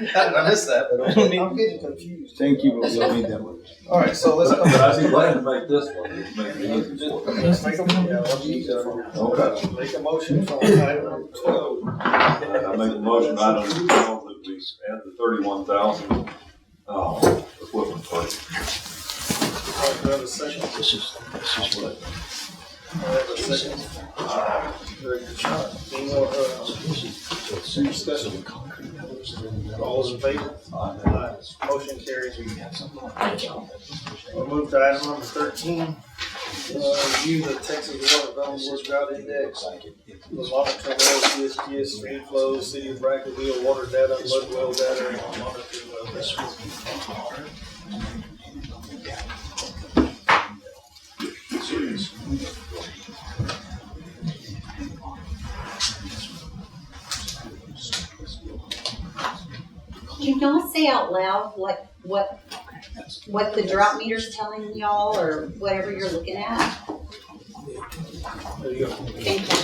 I missed that, but okay. I'm getting confused. Thank you, but we don't need that one. All right, so let's But come I'd be glad to make this one, just make it easy for you. Let's make a, Okay. make a motion for item 12. I make a motion, item 12, that we add the 31,000, equipment first. All right, do I have a second? This is what. I have a second. Very good shot. Any more, discussion? All those in favor? Aye. Motion carries. We'll move to item number 13. Review the Texas Water Groundwater Drought Index. The monitoring wells, USGS, stream flows, city of Brackettville, water data, flood well data, and monitoring well data. Can y'all say out loud what the drought meter's telling y'all or whatever you're looking at? There you go. Thank you.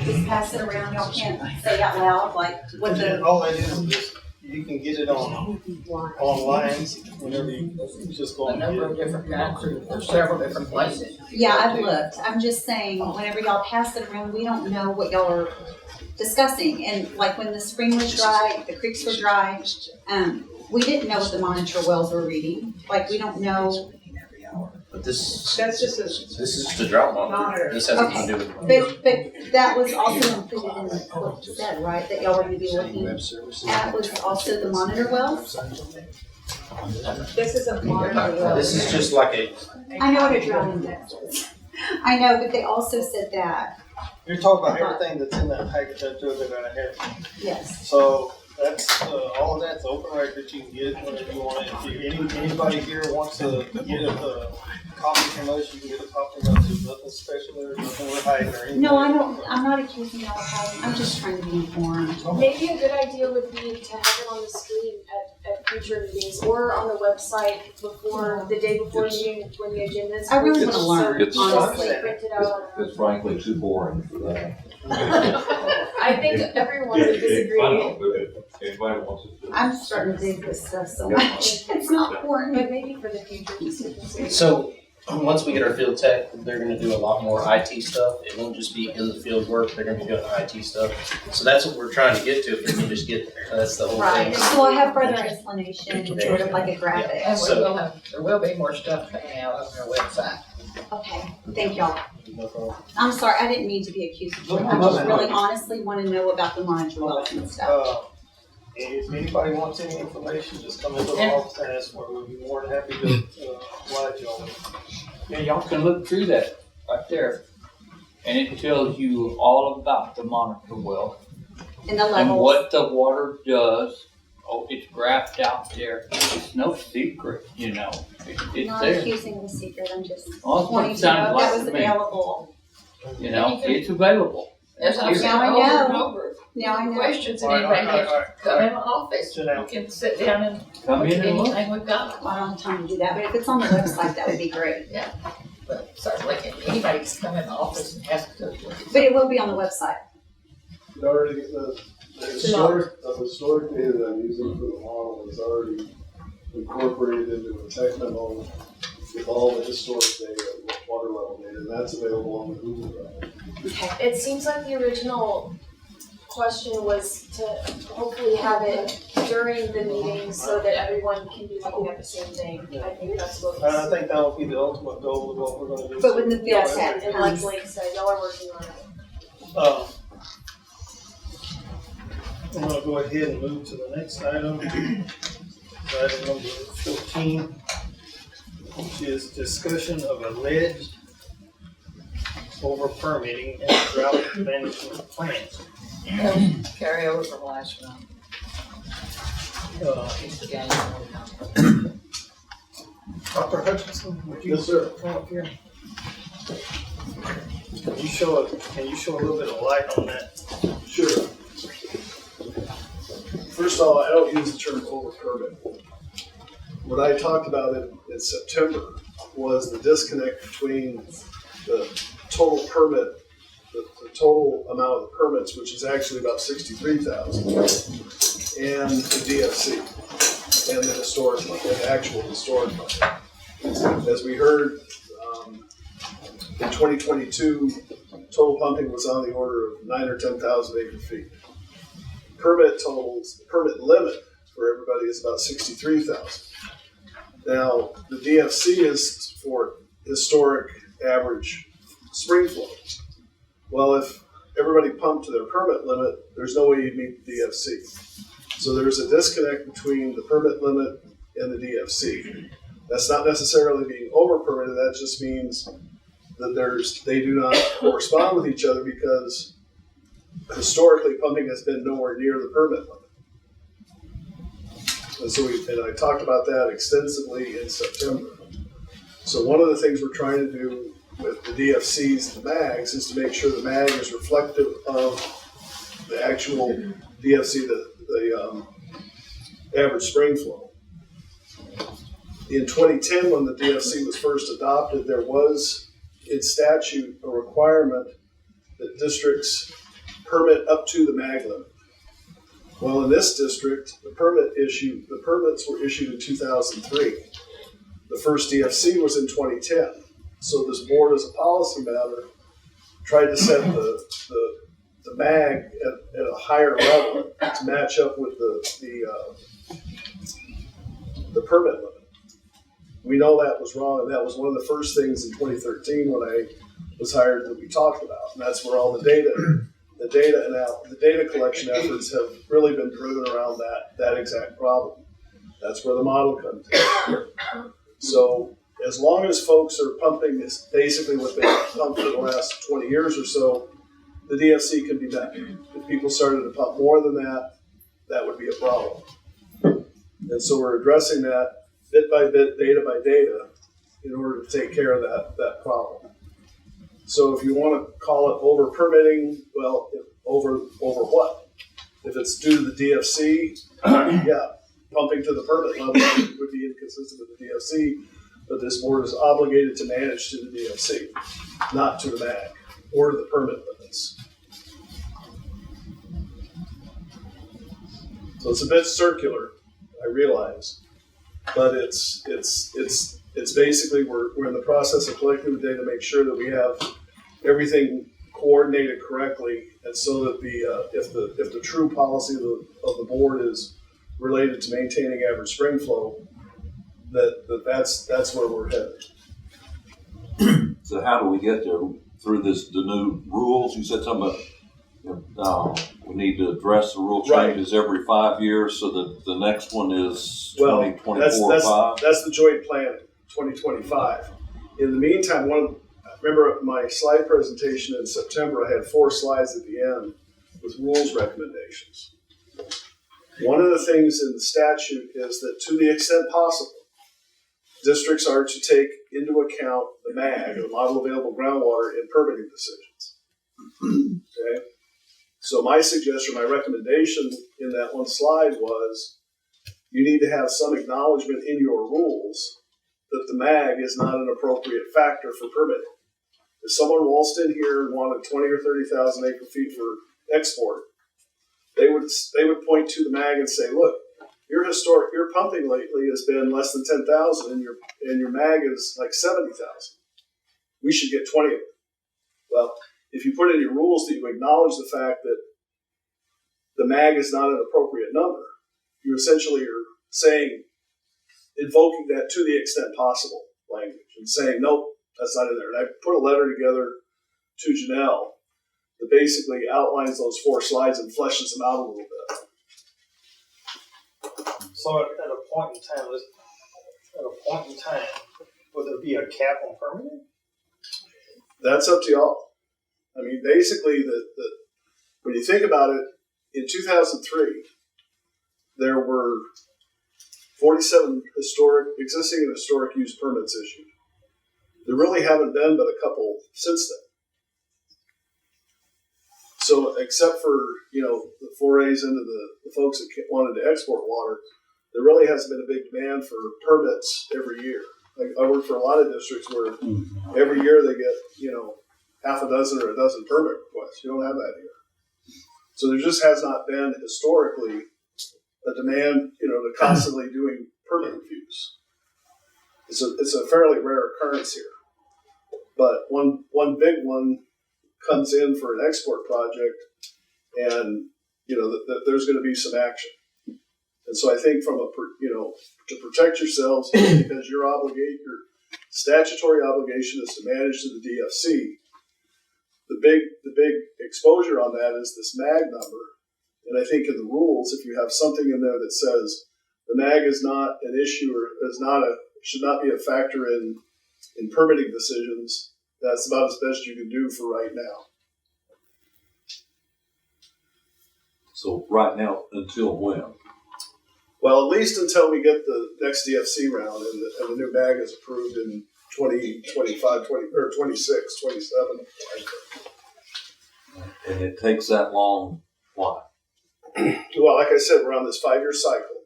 Just pass it around. Y'all can't say out loud like what the. All that is just, you can get it online whenever you just go A on. number of different kinds, there's several different places. Yeah, I've looked. I'm just saying, whenever y'all pass it around, we don't know what y'all are discussing. And like when the spring was dry, the creeks were dry, we didn't know what the monitor wells were reading. Like we don't know. But this That's just a is just a drought monitor. This has nothing to do with. But that was also included in what you said, right? That y'all were going to be looking at was also the monitor wells. this is a monitor well. This is just like a. I know what a drought index is. I know, but they also said that. You're talking about everything that's in that package that I have. Yes. So that's, all of that's open record. You can get it whenever you want it. If anybody here wants to get a copy from us, you can get a copy from us. There's nothing special or nothing we're hiding or anything. No, I don't. I'm not accusing y'all of hiding. I'm just trying to be informed. Maybe a good idea would be to have it on the screen at future meetings or on the website before, the day before the meeting when the agenda is. I really posted, want to learn, it's- honestly. So print it out. It's frankly too boring for that. I think everyone would disagree. If anybody wants to. I'm starting to dig this stuff so much. It's not boring. But maybe for the future. So once we get our field tech, they're gonna do a lot more IT stuff. It won't just be in the field work, they're gonna be doing IT stuff. So that's what we're trying to get to, if we can just get there. That's the whole Right, thing. so I have further explanation, sort of like a graphic. And we So- will have, there will be more stuff coming out on our website. Okay, thank y'all. No problem. I'm sorry, I didn't mean to be accusatory. I just really honestly want to know about the monitor wells and stuff. If anybody wants any information, just come into the office and ask for it. We'll be more than happy to oblige y'all with it. Yeah, y'all can look through that right there. And it tells you all about the monitor well And the and levels. what the water does. Oh, it's graphed out there. It's no secret, you know. It's Not there. accusing of a secret, I'm just Well, that's what wanting it to sounded know if like that was to me. available. You know, it's available. As I've said Now I over and know. over, Now I know. questions and All right, anybody has all to come in the office. Sit down. You can sit down and Come look in at and look. anything we've got. Well, I don't have time to do that, but if it's on the website, that would be great. But certainly, anybody can come in the office and ask to look at But it will be on the website. It already, the historic data that I'm using for the model is already incorporated into a tech memo with all the historic data, water level data, and that's available on the Google Drive. Okay. It seems like the original question was to hopefully have it during the meeting so that everyone can be looking at the same thing. I think that's what And I was. think that would be the ultimate goal of what we're gonna do. But when the field Yes, tech and like comes. Blake said, y'all are working on it. I'm gonna go ahead and move to the next item. Item number 14, which is discussion of alleged over permitting and drought management plans. it. Carry over from last month. It's the game. Dr. Hutchinson, would you? Yes, sir. Come up here. Can you show a little bit of light on that? Sure. First of all, I don't use the term over permit. What I talked about in September was the disconnect between the total permit, the total amount of the permits, which is actually about 63,000, and the DFC, and the historic fund, the actual historic fund. As we heard, in 2022, total pumping was on the order of 9,000 or 10,000 acre feet. Permit totals, the permit limit for everybody is about 63,000. Now, the DFC is for historic average spring flow. Well, if everybody pumped to their permit limit, there's no way you'd meet the DFC. So there's a disconnect between the permit limit and the DFC. That's not necessarily being over permitted, that just means that they do not correspond with each other because historically pumping has been nowhere near the permit limit. And so I talked about that extensively in September. So one of the things we're trying to do with the DFCs and the MAGs is to make sure the MAG is reflective of the actual DFC, the average spring flow. In 2010, when the DFC was first adopted, there was in statute a requirement that districts permit up to the MAG limit. Well, in this district, the permits were issued in 2003. The first DFC was in 2010. So this board, as a policy matter, tried to set the MAG at a higher level to match up with the permit limit. We know that was wrong, and that was one of the first things in 2013 when I was hired that we talked about, and that's where all the data collection efforts have really been driven around that exact problem. That's where the model comes in. So as long as folks are pumping is basically what they've pumped for the last 20 years or so, the DFC can be met. If people started to pump more than that, that would be a problem. And so we're addressing that bit by bit, data by data, in order to take care of that problem. So if you want to call it over permitting, well, over what? If it's due to the DFC, yeah, pumping to the permit level would be inconsistent with the DFC, but this board is obligated to manage to the DFC, not to the MAG or to the permit limits. So it's a bit circular, I realize, but it's basically, we're in the process of collecting the data to make sure that we have everything coordinated correctly, and so that if the true policy of the board is related to maintaining average spring flow, that's where we're headed. So how do we get there? Through the new rules? You said something about we need to address the rule changes every 5 years, so that the next one is 2024-5? That's the joint plan, 2025. In the meantime, remember my slide presentation in September, I had 4 slides at the end with rules recommendations. One of the things in the statute is that, to the extent possible, districts are to take into account the MAG, the model available groundwater, in permitting decisions. Okay? So my suggestion, my recommendation in that one slide was, you need to have some acknowledgement in your rules that the MAG is not an appropriate factor for permitting. If someone waltzed in here and wanted 20 or 30,000 acre feet for export, they would point to the MAG and say, look, your pumping lately has been less than 10,000, and your MAG is like 70,000. We should get 20 of them. Well, if you put in your rules that you acknowledge the fact that the MAG is not an appropriate number, you essentially are saying, invoking that to the extent possible language, and saying, nope, that's not in there. And I put a letter together to Janelle that basically outlines those 4 slides and fleshes them out a little bit. So at a point in time, would there be a cap on permitting? That's up to y'all. I mean, basically, when you think about it, in 2003, there were 47 existing and historic use permits issued. There really haven't been but a couple since then. So, except for the forays into the folks that wanted to export water, there really hasn't been a big demand for permits every year. I work for a lot of districts where every year they get half a dozen or a dozen permit requests. You don't have that here. So there just has not been historically a demand, to constantly doing permit reviews. It's a fairly rare occurrence here. But one big one comes in for an export project, and there's going to be some action. And so I think to protect yourselves, because your statutory obligation is to manage to the DFC. The big exposure on that is this MAG number. And I think in the rules, if you have something in there that says the MAG is not an issue or should not be a factor in permitting decisions, that's about as best you can do for right now. So right now, until when? Well, at least until we get the next DFC round and the new MAG is approved in 2025, 26, 27. And it takes that long, why? Well, like I said, we're on this 5-year cycle.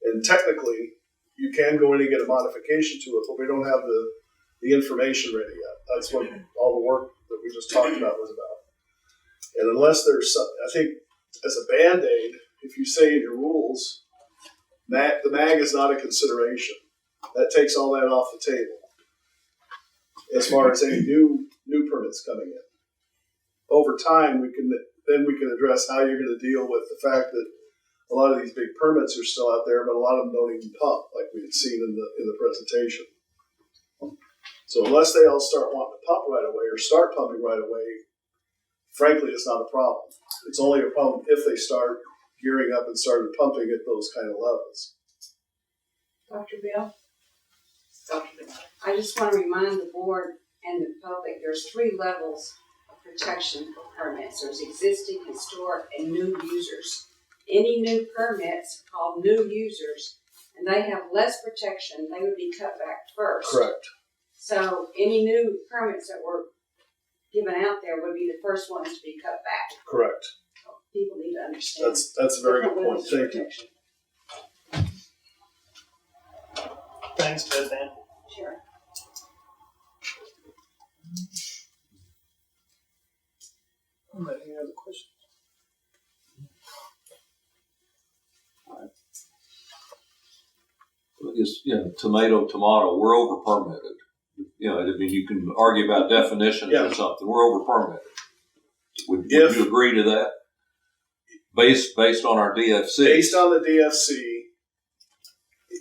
And technically, you can go in and get a modification to it, but we don't have the information ready yet. That's what all the work that we just talked about was about. And unless there's I think as a Band-Aid, if you say in your rules, the MAG is not a consideration, that takes all that off the table as far as any new permits coming in. Over time, we can address how you're going to deal with the fact that a lot of these big permits are still out there, but a lot of them don't even pump, like we had seen in the presentation. So unless they all start wanting to pump right away or start pumping right away, frankly, it's not a problem. It's only a problem if they start gearing up and started pumping at those kind of levels. Dr. Bill? I just want to remind the board and the public, there's 3 levels of protection for permits. There's existing, historic, and new users. Any new permits called new users, and they have less protection, they would be cut back first. Correct. So any new permits that were given out there would be the first ones to be cut back. Correct. So people need to understand. That's a very good point. Thank you. Thanks, Beth Ann. Sure. Any other questions? is, tomato, we're over permitted. You can argue about definitions or something. We're over permitted. Would you agree to that? Based on our DFC. Based on the DFC,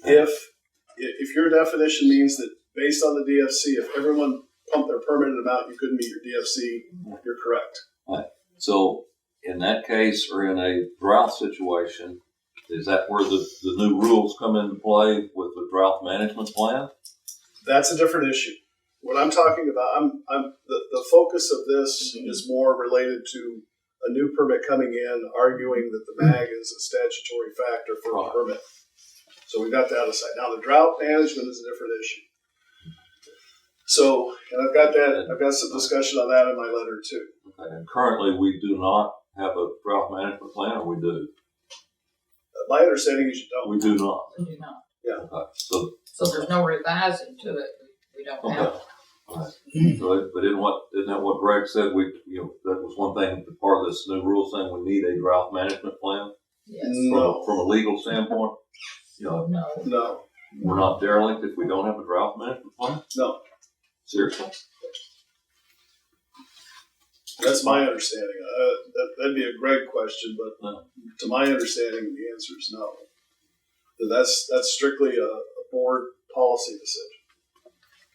if your definition means that based on the DFC, if everyone pumped their permitted amount, you couldn't meet your DFC, you're correct. Right. So in that case, or in a drought situation, is that where the new rules come into play with the drought management plan? That's a different issue. What I'm talking about, the focus of this is more related to a new permit coming in, arguing that the MAG is a statutory factor for a permit. So we got that aside. Now the drought management is a different issue. So, and I've got some discussion on that in my letter too. Okay. And currently we do not have a drought management plan, or we do? My understanding is you don't. We do not. We do not. Yeah. Okay. So there's no revising to it. We don't have. All right. So, but isn't that what Greg said? That was one thing, part of this new rule saying we need a drought management plan. Yes. No. From a legal standpoint, No. We're not derelict if we don't have a drought management plan. No. Seriously? That's my understanding. That'd be a Greg question, but to my understanding, the answer is no. That's strictly a board policy decision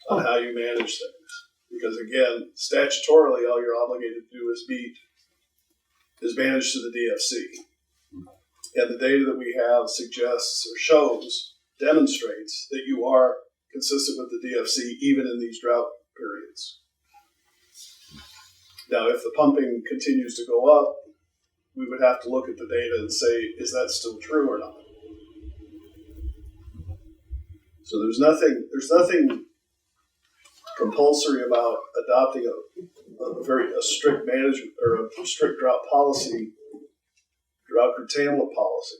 on how you manage things. Because again, statutorily, all you're obligated to do is manage to the DFC. And the data that we have suggests or demonstrates that you are consistent with the DFC even in these drought periods. Now, if the pumping continues to go up, we would have to look at the data and say, is that still true or not? So there's nothing compulsory about adopting a strict management or a strict drought curtailment policy.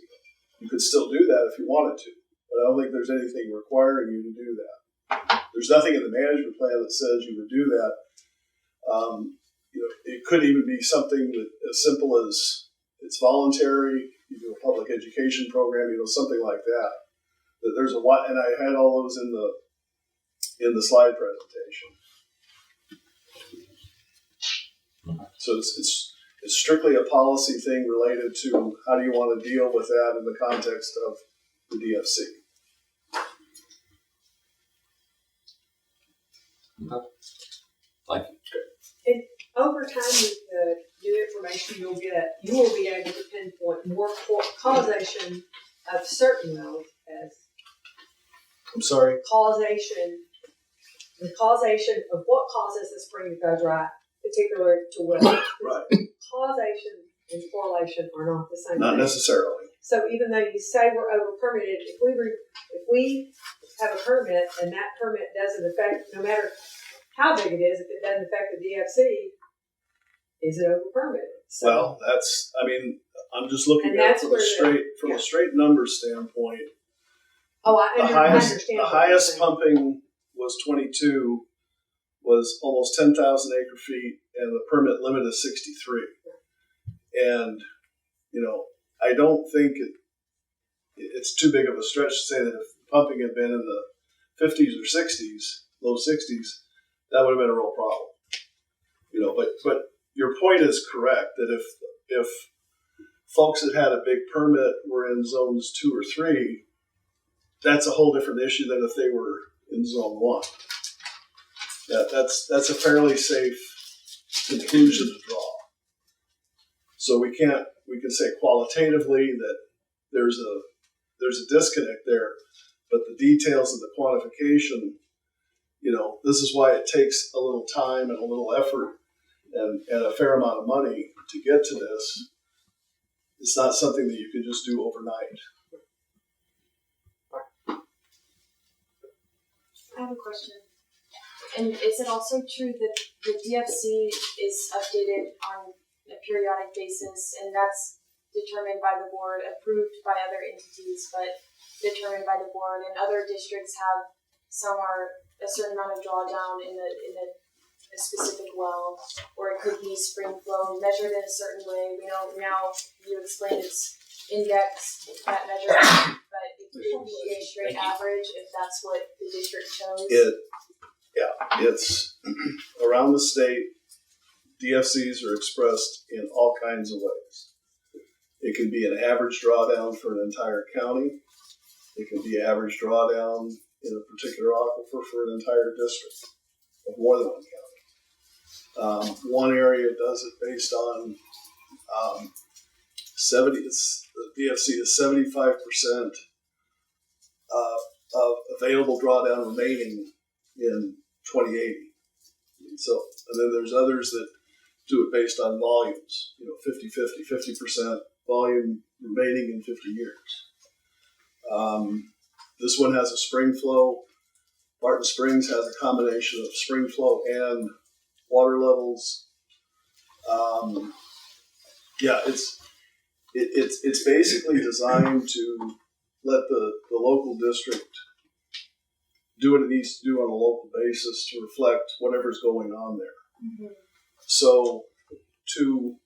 You could still do that if you wanted to, but I don't think there's anything requiring you to do that. There's nothing in the management plan that says you would do that. It could even be something that as simple as it's voluntary. You do a public education program, something like that. That there's and I had all those in the slide presentation. So it's strictly a policy thing related to how do you want to deal with that in the context of the DFC. Okay. Thank you. And over time, with the new information you'll get, you will be able to pinpoint more causation of certain wells as I'm sorry? the causation of what causes the spring to go dry, particular to wells. Right. Causation and correlation are not the same Not thing. necessarily. So even though you say we're over permitted, if we have a permit and that permit doesn't affect, no matter how big it is, if it doesn't affect the DFC, is it over permitted? So, Well, I'm just looking at it from a straight numbers standpoint. I understand. The highest pumping was 22, was almost 10,000 acre feet, and the permit limit is 63. And, I don't think it's too big of a stretch to say that if pumping had been in the 50s or 60s, low 60s, that would have been a real problem. But your point is correct that if folks that had a big permit were in zones 2 or 3, that's a whole different issue than if they were in zone 1. That's a fairly safe conclusion to draw. So we can say qualitatively that there's a disconnect there, but the details of the quantification, this is why it takes a little time and a little effort and a fair amount of money to get to this. It's not something that you can just do overnight. I have a question. And is it also true that the DFC is updated on a periodic basis, and that's determined by the board, approved by other entities, but determined by the board, and other districts have somewhere a certain amount of drawdown in a specific well, or it could be spring flow measured in a certain way. We know now you explained it's indexed, that measure, but if It can be a straight average if that's what the district chose. It's around the state. DFCs are expressed in all kinds of ways. It can be an average drawdown for an entire county. It can be average drawdown in a particular aquifer for an entire district of more than one county. One area does it based on 70. The DFC is 75% of available drawdown remaining in 2080. And then there's others that do it based on volumes, 50% volume remaining in 50 years. This one has a spring flow. Martin Springs has a combination of spring flow and water levels. It's basically designed to let the local district do what it needs to do on a local basis to reflect whatever's going on there. Mm-hmm. So, to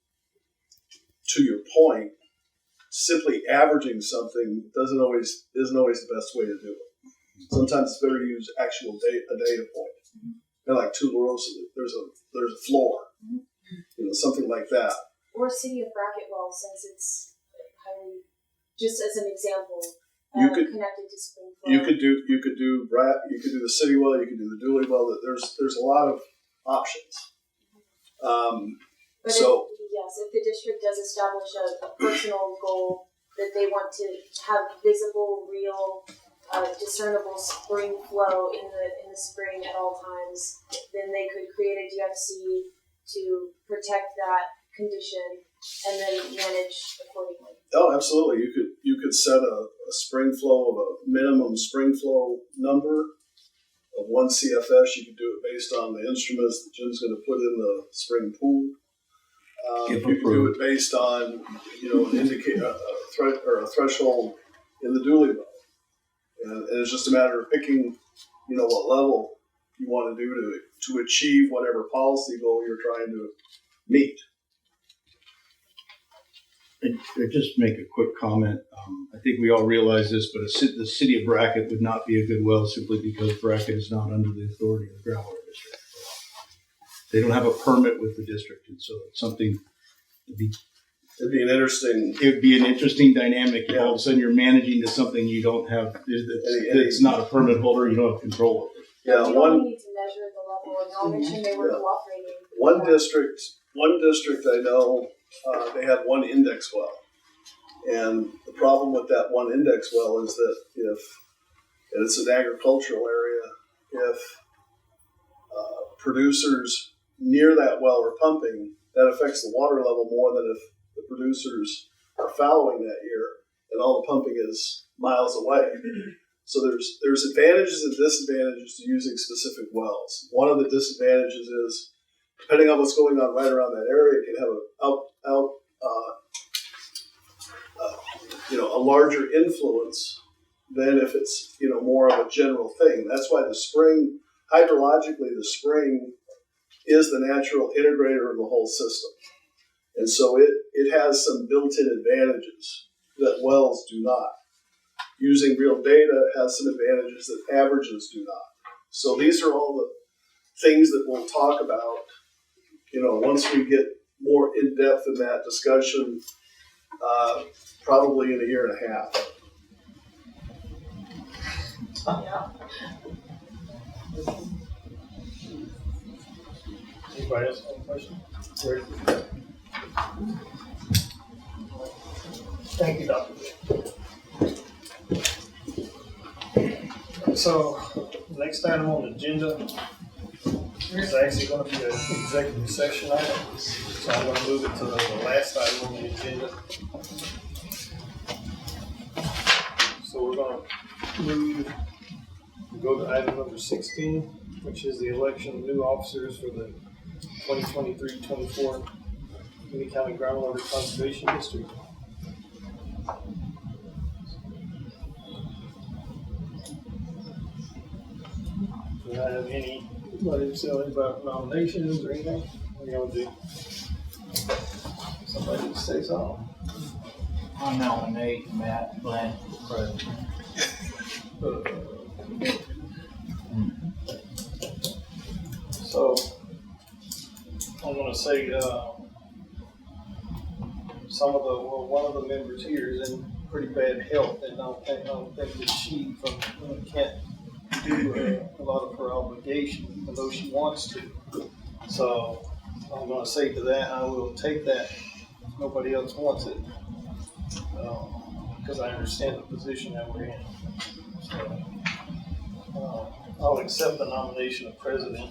your point, simply averaging something isn't always the best way to do it. Sometimes it's better to use a data point. Kind of like Tularosa, there's a floor, something like that. Or City of Brackett well, since it's highly, just as an example, connected to spring flow. You could do the city well, you could do the Dooley well. There's a lot of options. If the district does establish a personal goal that they want to have visible, real, discernible spring flow in the spring at all times, then they could create a DFC to protect that condition and then manage accordingly. Oh, absolutely. You could set a spring flow of a minimum spring flow number of 1 CFS. You could do it based on the instruments that Jim's going to put in the spring pool. You could do it based on an indicator, a threshold in the Dooley well, and it's just a matter of picking what level you want to do to achieve whatever policy goal you're trying to meet. I'd just make a quick comment. I think we all realize this, but the city of Brackett would not be a good well simply because Brackett is not under the authority of the Groundwater District. They don't have a permit with the district, and so it's something it'd be an interesting dynamic if all of a sudden you're managing to something you don't have, that's not a permit holder, you don't have control over. Yeah, you only need to measure the level, and I'll mention they were cooperating. One district I know, they had one index well, and the problem with that one index well is that and it's an agricultural area, if producers near that well are pumping, that affects the water level more than if the producers are fallowing that year and all the pumping is miles away. So there's advantages and disadvantages to using specific wells. One of the disadvantages is, depending on what's going on right around that area, it can have a larger influence than if it's more of a general thing. That's why hydrologically, the spring is the natural integrator of the whole system. And so it has some built-in advantages that wells do not. Using real data has some advantages that averages do not. So these are all the things that we'll talk about, once we get more in-depth in that discussion, probably in a year and a half. Anybody else have a question? Thank you, Dr. So, next item on the agenda is actually going to be an executive session item. So I'm going to move it to the last item on the agenda. So we're going to go to item number 16, which is the election of new officers for the 2023-24 Kinney County Groundwater Conservation District. Do I have anybody saying about nominations or anything? What are you going to do? Somebody say something. I nominate Matt Blank for president. So, I'm gonna say, one of the members here is in pretty bad health, and I don't think that she can't do a lot of her obligations, even though she wants to. So, I'm gonna say to that, I will take that if nobody else wants it. Because I understand the position that we're in. So, I'll accept the nomination of president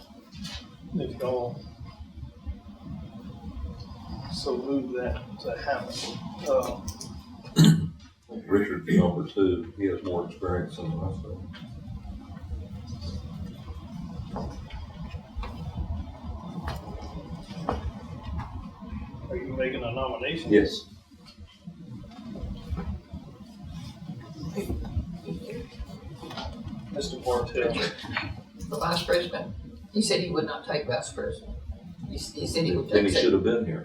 if y'all so move that to happen. Richard's number two, he has more experience than the rest of them. Are you making a nomination? Yes. Mr. Bartell. The vice president, he said he would not take vice president. He said he would Then take. he should have been here.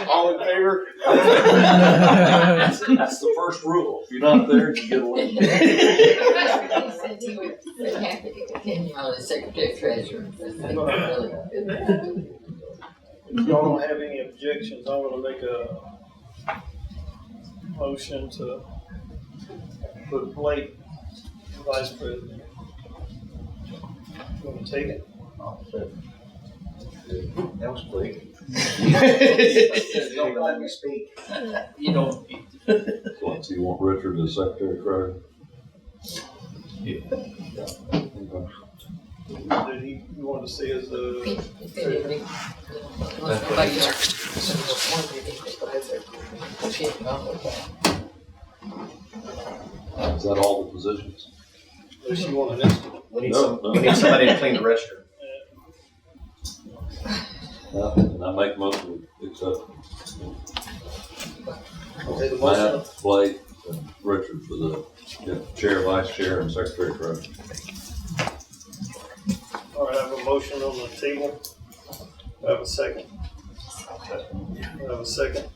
All in favor? That's the first rule. If you're not there, you get away. He said he would be happy to continue on as secretary treasurer. If y'all don't have any objections, I'm gonna make a motion to put Blake vice president. You wanna take it? That was quick. Don't let me speak. You don't. So you want Richard as secretary treasurer? Did he, you want to see as the, Is that all the positions? unless you want an estimate? We need, No, some, no. we need somebody to clean the restroom. And I make most of it, except Okay, the motion, Matt, Blake, and Richard for the chair, vice chair, and secretary treasurer. all right, I have a motion on the table. I have a second. I have a second.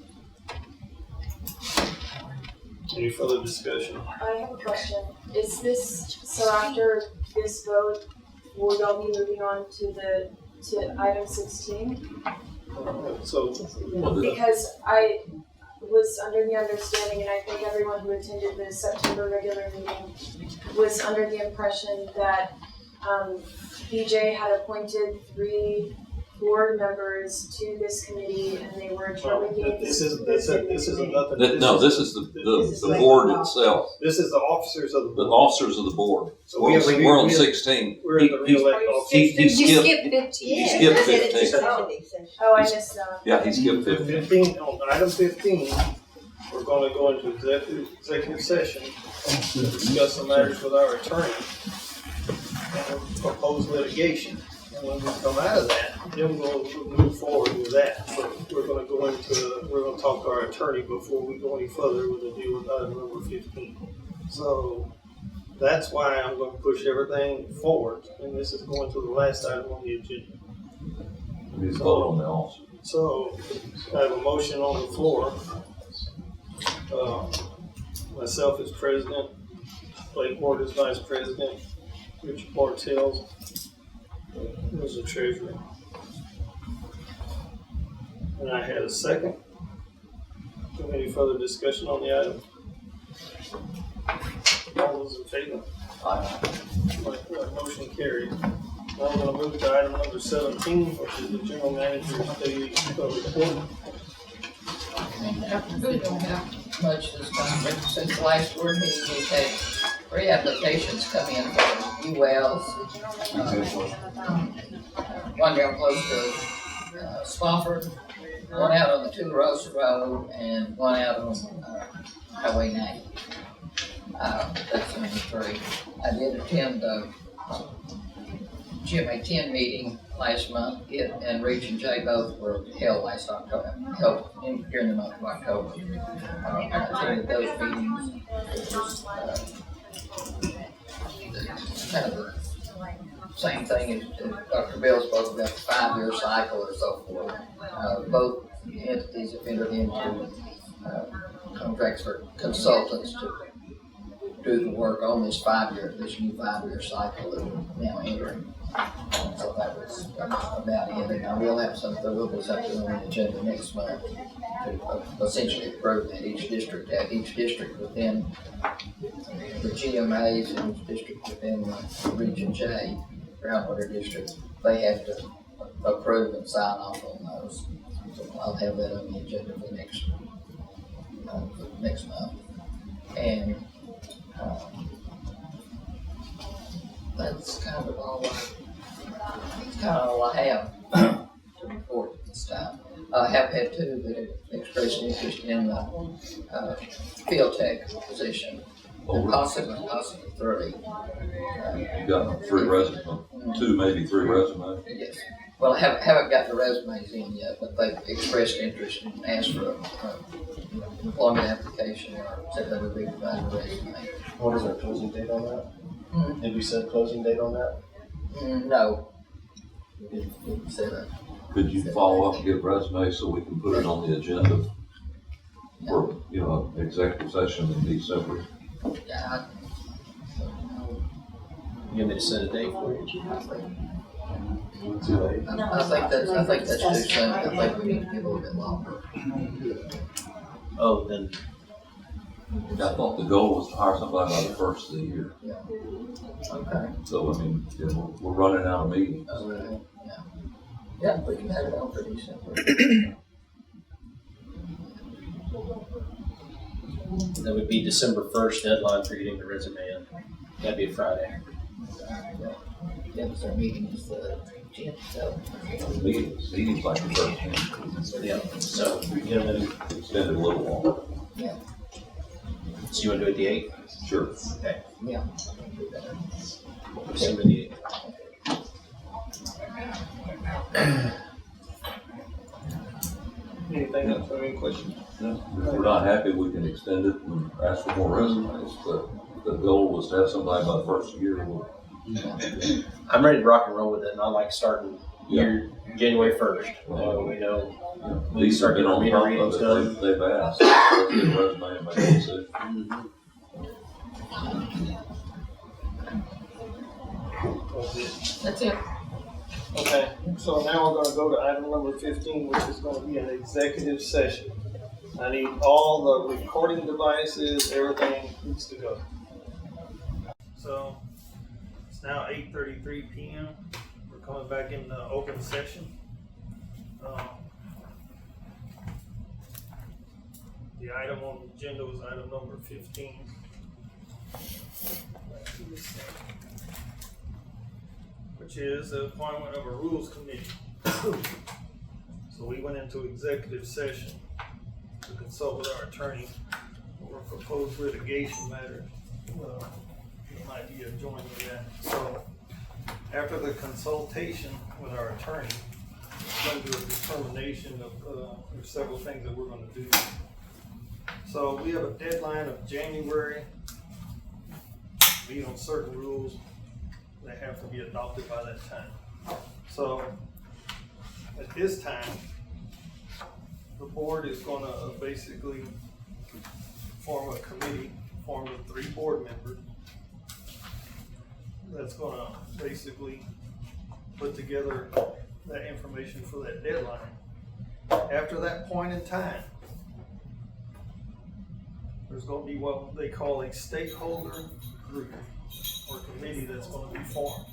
Any further discussion? I have a question. Is this, so after this vote, will y'all be moving on to item 16? So, Because I was under the understanding, and I think everyone who attended the September regular meeting was under the impression that BJ had appointed 3 board members to this committee, and they were delegated. this isn't nothing. No, this is the board itself, This is the officers of the the board. officers of the board. So we have- We're on 16. We're in the re-elect officers. He You skipped, skipped 15. he skipped 15. Oh, I missed that. Yeah, he skipped 15. 15, on item 15, we're gonna go into executive session to discuss some matters with our attorney and proposed litigation. And when we come out of that, then we'll move forward with that. But we're gonna talk to our attorney before we go any further with the deal with item number 15. So that's why I'm gonna push everything forward, and this is going to the last item on the agenda. We need to vote on the officer. So, I have a motion on the floor. Myself as president, Blake Ward as vice president, Richard Bartell as the treasurer. And I had a second. Any further discussion on the item? All those in favor? Motion carried. Now we're gonna move to item number 17, which is the general manager's daily report. We don't have much this time, but since the last board meeting, we've had 3 applications come in for new wells. One down close to Spofford, one out on the Two Rose Road, and one out on Highway 90. That's number 3. I did attend the GMA 10 meeting last month, and Reach and Jay both were held last October, during the month of October. I attended those meetings. It was kind of the same thing as Dr. Bill spoke about, the 5-year cycle or so forth. Both entities have entered into contracts for consultants to do the work on this new 5-year cycle that we're now entering. So that was about it, and I will have something, there will be something on the agenda next month to essentially prove that each district within the GMAs and each district within the Region J, Groundwater District, they have to approve and sign off on those. So I'll have that on the agenda for next month. And that's kind of all I have to report at this time. I have had two that have expressed interest in the field tech position, and possibly three. You got 3 resumes, 2, maybe 3 resumes. Yes. Well, I haven't got the resumes in yet, but they've expressed interest and asked for an employment application or said they would be providing a resume. What is our closing date on that? Did we set a closing date on that? No. We didn't say that. Could you follow up and get resumes so we can put it on the agenda for, executive session in December? Yeah. You want me to set a date for you? Too late. I think that's too soon. I think we need to give a little bit longer. Oh, then. I thought the goal was to hire somebody by the first of the year. Yeah. Okay. So, we're running out of meetings. Okay. Yeah. Yeah, we can have it on for December. That would be December 1st deadline for getting the resume in. That'd be a Friday. Yeah, because our meeting is the 10th, so. Meetings like the 13th. Yeah, so we can then extend it a little longer. Yeah. So you want to do it the 8th? Sure. Okay. Yeah. December the 8th. Anything else, any questions? If we're not happy, we can extend it and ask for more resumes, but the goal was to have somebody by the first year. I'm ready to rock and roll with it, and I like starting year January 1st. We know we These start have been getting our on meter top readings of done. it. They've asked. Let's get a resume and make a decision. That's it. Okay, so now we're gonna go to item number 15, which is gonna be an executive session. I need all the recording devices, everything needs to go. So, it's now 8:33 p.m. We're coming back into open session. The item on the agenda was item number 15. Which is the appointment of a rules committee. So we went into executive session to consult with our attorney over proposed litigation matters. An idea of joining that. So after the consultation with our attorney, we're going to do a determination of there's several things that we're going to do. So we have a deadline of January. Meet on certain rules. They have to be adopted by that time. So at this time, the board is going to basically form a committee formed of 3 board members that's going to basically put together that information for that deadline. After that point in time, there's going to be what they call a stakeholder group or committee that's going to be formed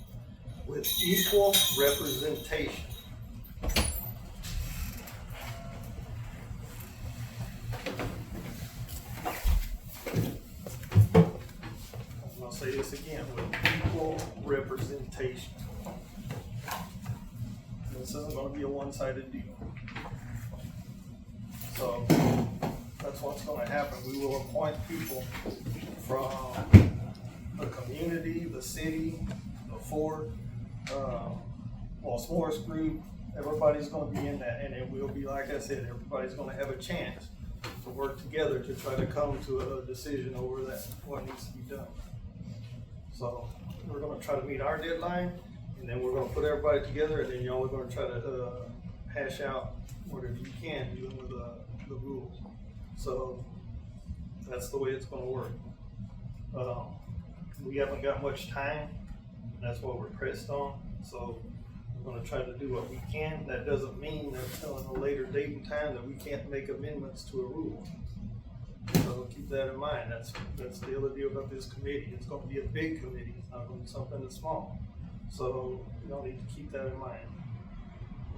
with equal representation. I'm going to say this again, with equal representation. This isn't going to be a one-sided deal. So that's what's going to happen. We will appoint people from the community, the city, the Fort, Moras group. Everybody's going to be in that, and it will be, like I said, everybody's going to have a chance to work together to try to come to a decision over that, what needs to be done. So we're going to try to meet our deadline, and then we're going to put everybody together, and then y'all are going to try to hash out whatever you can dealing with the rules. So that's the way it's going to work. We haven't got much time, and that's what we're pressed on, so we're gonna try to do what we can. That doesn't mean that on a later date and time that we can't make amendments to a rule. So keep that in mind. That's the other deal about this committee. It's gonna be a big committee. It's not gonna be something that's small. So y'all need to keep that in mind.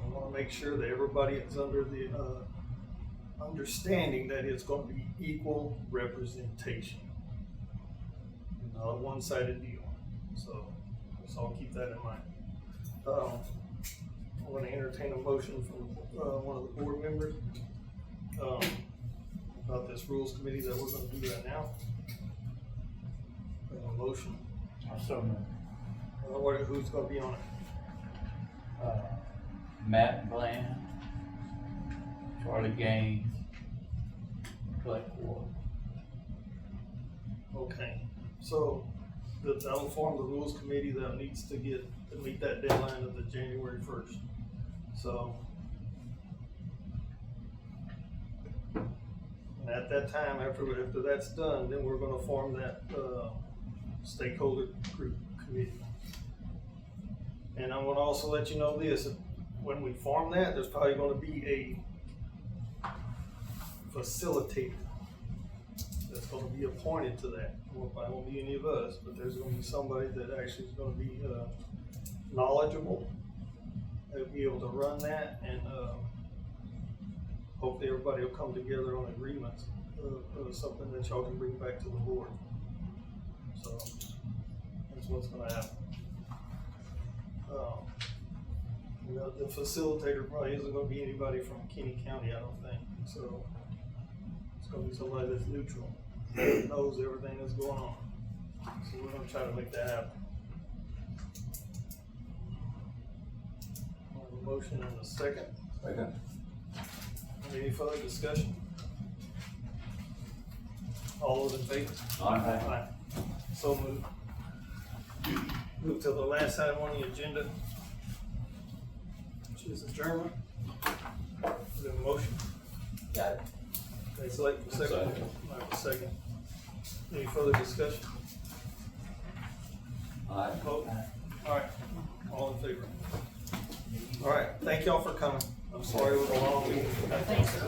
I wanna make sure that everybody is under the, understanding that it's gonna be equal representation. Not a one-sided deal. So let's all keep that in mind. I'm gonna entertain a motion from, one of the board members, about this rules committee that we're gonna do right now. A motion. Who's gonna be on it? Matt Bland, Charlie Gaines, Blake Ward. Okay, so that'll form the rules committee that needs to meet that deadline of the January 1st. So, and at that time, after that's done, then we're gonna form that, stakeholder group committee. And I'm gonna also let you know this, when we form that, there's probably gonna be a facilitator that's gonna be appointed to that. Well, it won't be any of us, but there's gonna be somebody that actually is gonna be knowledgeable. They'll be able to run that, and hopefully everybody will come together on agreements of something that y'all can bring back to the board. So that's what's gonna happen. The facilitator probably isn't gonna be anybody from Kinney County, I don't think. So it's gonna be somebody that's neutral, that knows everything that's going on. So we're gonna try to make that happen. I have a motion and a second. Second. Any further discussion? All those in favor? Aye. So moved. Move to the last item on the agenda, which is adjournment. Is there a motion? Got it. Okay, so like second. Second. Any further discussion? Aye. Vote. All right, all in favor? All right, thank y'all for coming. I'm sorry it was a long meeting. Thanks.